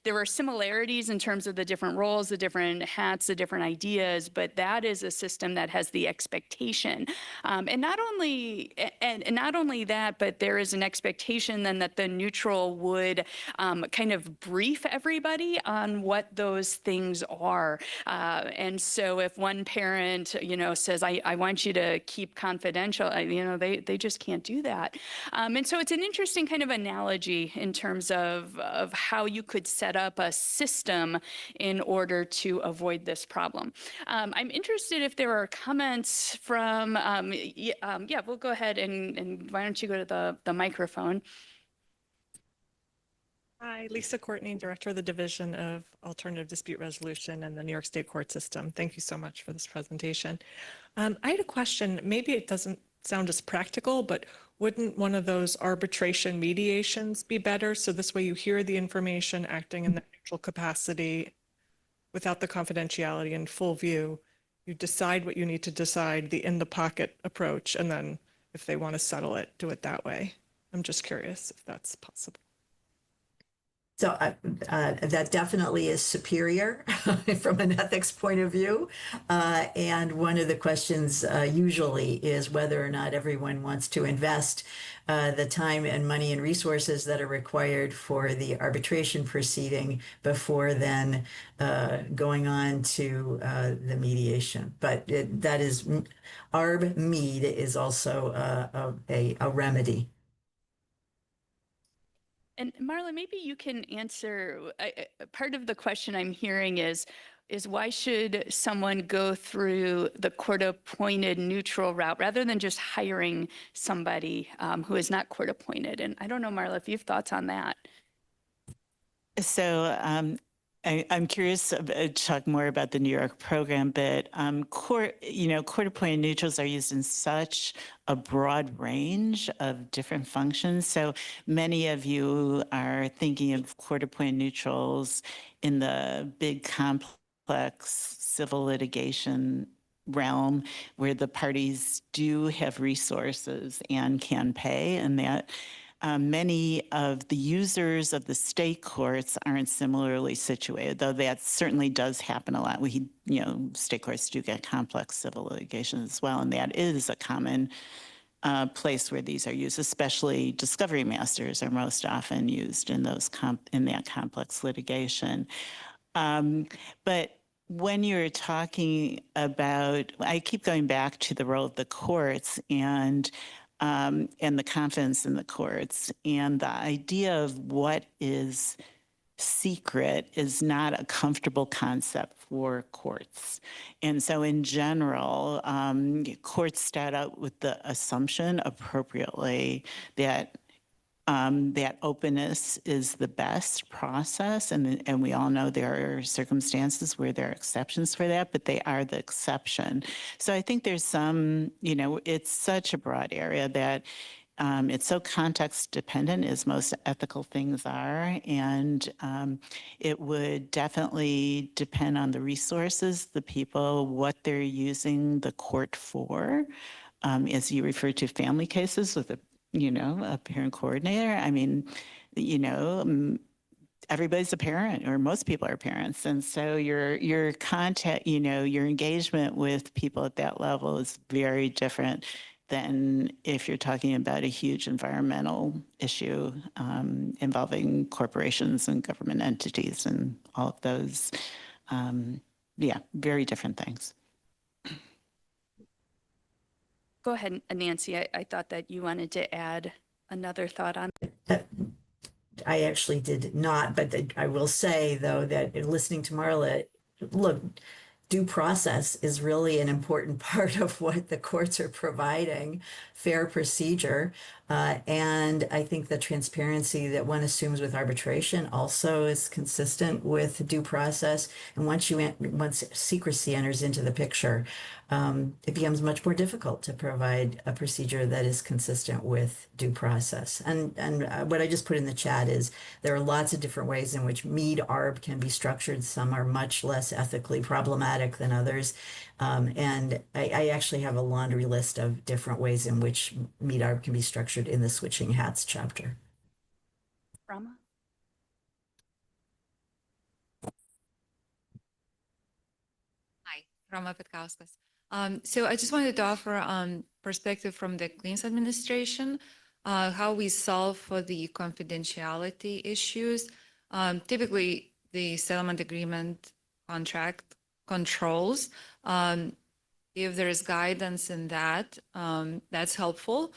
S2: are similarities in terms of the different roles, the different hats, the different ideas, but that is a system that has the expectation. And not only that, but there is an expectation then that the neutral would kind of brief everybody on what those things are. And so so if one parent, says, I want you to keep confidential, they just can't do that. And so it's an interesting kind of analogy in terms of how you could set up a system in order to avoid this problem. I'm interested if there are comments from, we'll go ahead and why don't you go to the microphone.
S6: Hi, Lisa Courtney, Director of the Division of Alternative Dispute Resolution in the New York State Court System. Thank you so much for this presentation. I had a question. Maybe it doesn't sound as practical, but wouldn't one of those arbitration mediations be better? So this way you hear the information acting in the neutral capacity without the confidentiality in full view. You decide what you need to decide, the in-the-pocket approach, and then if they want to settle it, do it that way. I'm just curious if that's possible.
S5: So that definitely is superior from an ethics point of view. And one of the questions usually is whether or not everyone wants to invest the time and money and resources that are required for the arbitration proceeding before then going on to the mediation. But that is, ARB-MEAD is also a remedy.
S2: And Marla, maybe you can answer, part of the question I'm hearing is why should someone go through the court-appointed neutral route rather than just hiring somebody who is not court-appointed? And I don't know, Marla, if you have thoughts on that.
S4: So I'm curious to talk more about the New York program, but court-appointed neutrals are used in such a broad range of different functions. So many of you are thinking of court-appointed neutrals in the big complex civil litigation realm where the parties do have resources and can pay, and that many of the users of the state courts aren't similarly situated, though that certainly does happen a lot. State courts do get complex civil litigation as well, and that is a common place where these are used, especially discovery masters are most often used in that complex litigation. But when you're talking about, I keep going back to the role of the courts and the confidence in the courts, and the idea of what is secret is not a comfortable concept for courts. And so in general, courts start out with the assumption appropriately that that openness is the best process, and we all know there are circumstances where there are exceptions for that, but they are the exception. So I think there's some, it's such a broad area that it's so context dependent as most ethical things are, and it would definitely depend on the resources, the people, what they're using the court for. As you refer to family cases with a parent coordinator. I mean, everybody's a parent, or most people are parents. And so your contact, your engagement with people at that level is very different than if you're talking about a huge environmental issue involving corporations and government entities and all of those. Very different things.
S2: Go ahead, Nancy. I thought that you wanted to add another thought on.
S5: I actually did not, but I will say, though, that in listening to Marla, look, due process is really an important part of what the courts are providing, fair procedure. And I think the transparency that one assumes with arbitration also is consistent with due process. And once secrecy enters into the picture, it becomes much more difficult to provide a procedure that is consistent with due process. And what I just put in the chat is there are lots of different ways in which MEAD-ARB can be structured. Some are much less ethically problematic than others. And I actually have a laundry list of different ways in which MEAD-ARB can be structured in the Switching Hats chapter.
S2: Rama?
S7: Hi, Rama Petkauskas. So I just wanted to offer perspective from the Queen's administration, how we solve for the confidentiality issues. Typically, the settlement agreement contract controls. If there is guidance in that, that's helpful.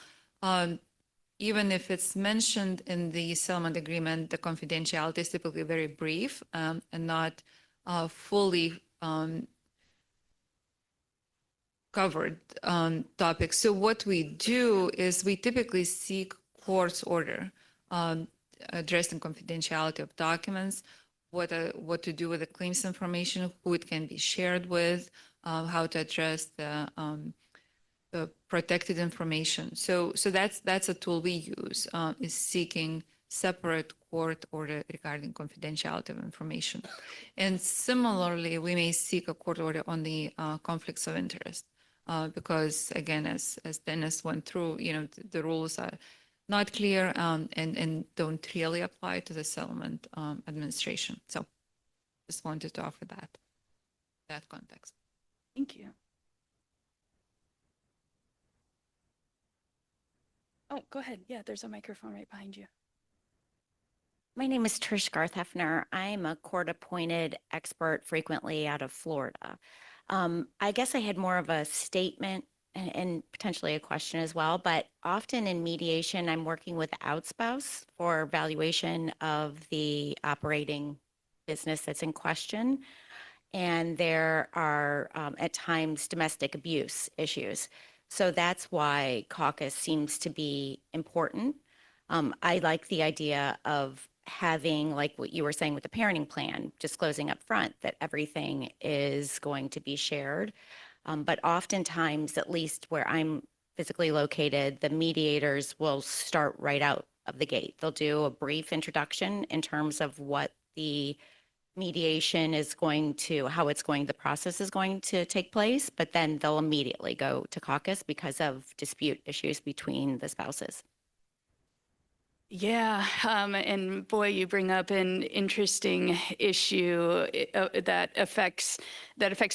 S7: Even if it's mentioned in the settlement agreement, the confidentiality is typically very brief and not fully covered topics. So what we do is we typically seek court's order addressing confidentiality of documents, what to do with the claims information, who it can be shared with, how to address the protected information. So that's a tool we use, is seeking separate court order regarding confidentiality of information. And similarly, we may seek a court order on the conflicts of interest, because again, as Dennis went through, the rules are not clear and don't really apply to the settlement administration. So just wanted to offer that context.
S2: Thank you. Oh, go ahead. Yeah, there's a microphone right behind you.
S8: My name is Trish Garth-Hefner. I'm a court-appointed expert frequently out of Florida. I guess I had more of a statement and potentially a question as well, but often in mediation, I'm working with the outspouse for valuation of the operating business that's in question. And there are at times domestic abuse issues. So that's why caucus seems to be important. I like the idea of having, like what you were saying with the parenting plan, disclosing up front that everything is going to be shared. But oftentimes, at least where I'm physically located, the mediators will start right out of the gate. They'll do a brief introduction in terms of what the mediation is going to, how it's going, the process is going to take place, but then they'll immediately go to caucus because of dispute issues between the spouses.
S2: Yeah, and boy, you bring up an interesting issue that affects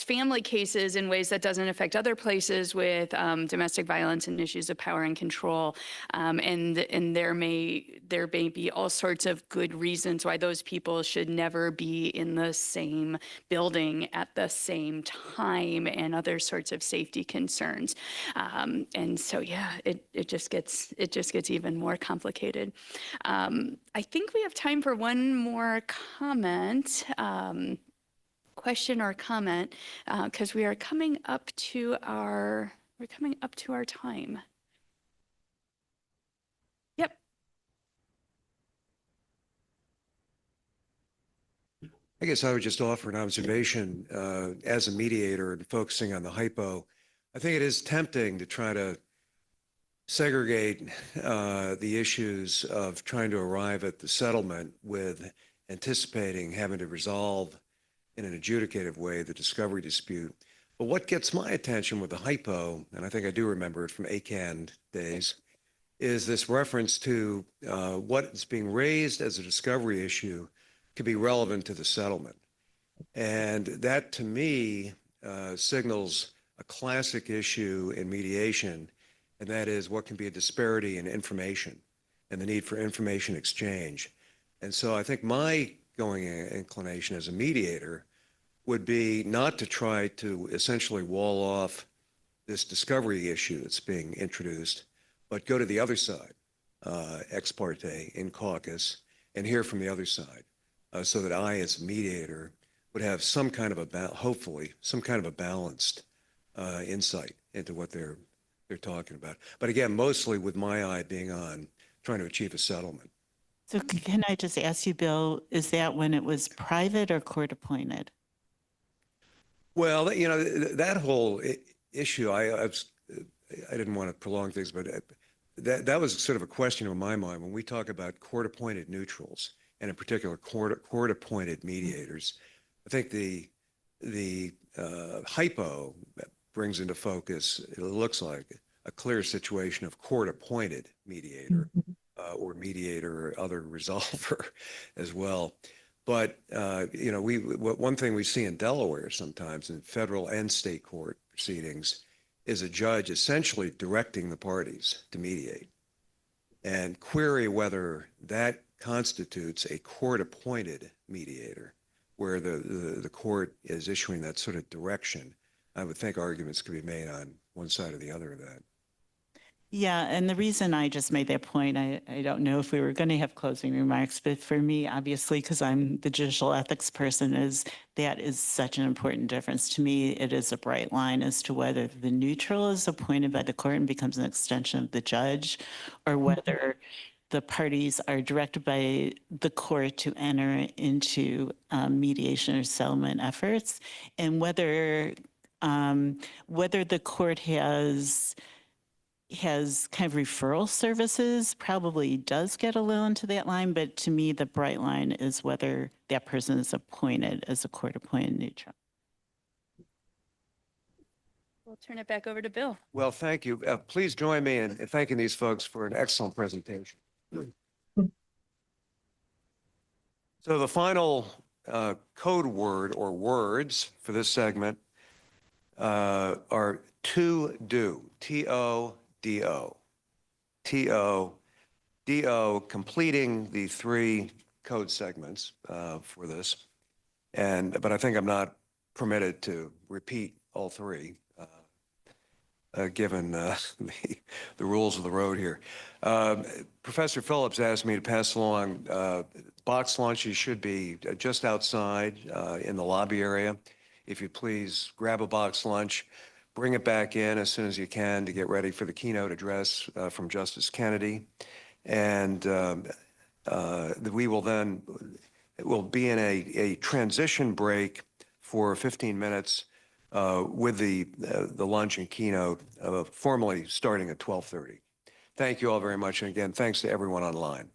S2: family cases in ways that doesn't affect other places with domestic violence and issues of power and control. And there may be all sorts of good reasons why those people should never be in the same building at the same time, and other sorts of safety concerns. And so, yeah, it just gets even more complicated. I think we have time for one more comment, question or comment, because we're coming up to our time. Yep.
S1: I guess I would just offer an observation as a mediator and focusing on the hypo. I think it is tempting to try to segregate the issues of trying to arrive at the settlement with anticipating having to resolve in an adjudicative way the discovery dispute. But what gets my attention with the hypo, and I think I do remember it from ACAN days, is this reference to what is being raised as a discovery issue could be relevant to the settlement. And that, to me, signals a classic issue in mediation, and that is what can be a disparity in information and the need for information exchange. And so I think my going inclination as a mediator would be not to try to essentially wall off this discovery issue that's being introduced, but go to the other side, ex parte, in caucus, and hear from the other side, so that I, as a mediator, would have some kind of hopefully, some kind of a balanced insight into what they're talking about. But again, mostly with my eye being on trying to achieve a settlement.
S4: So can I just ask you, Bill, is that when it was private or court appointed?
S1: Well, that whole issue, I didn't want to prolong things, but that was sort of a question in my mind when we talk about court-appointed neutrals, and in particular court-appointed mediators. I think the hypo brings into focus, it looks like, a clear situation of court-appointed mediator, or mediator or other resolver as well. But one thing we see in Delaware sometimes in federal and state court proceedings is a judge essentially directing the parties to mediate, and query whether that constitutes a court-appointed mediator where the court is issuing that sort of direction, I would think arguments could be made on one side or the other of that.
S4: Yeah, and the reason I just made that point, I don't know if we were going to have closing remarks, but for me, obviously, because I'm the judicial ethics person, is that is such an important difference. To me, it is a bright line as to whether the neutral is appointed by the court and becomes an extension of the judge, or whether the parties are directed by the court to enter into mediation or settlement efforts, and whether the court has kind of referral services probably does get a little into that line, but to me, the bright line is whether that person is appointed as a court-appointed neutral.
S2: We'll turn it back over to Bill.
S1: Well, thank you. Please join me in thanking these folks for an excellent presentation. So the final code word or words for this segment are to do, T-O-D-O. T-O-D-O, completing the 3 code segments for this. But I think I'm not permitted to repeat all 3. Given the rules of the road here. Professor Phillips asked me to pass along box lunches should be just outside in the lobby area. If you please grab a box lunch, bring it back in as soon as you can to get ready for the keynote address from Justice Kennedy. And we will then, it will be in a transition break for 15 minutes with the lunch and keynote formally starting at 12:30. Thank you all very much. And again, thanks to everyone online.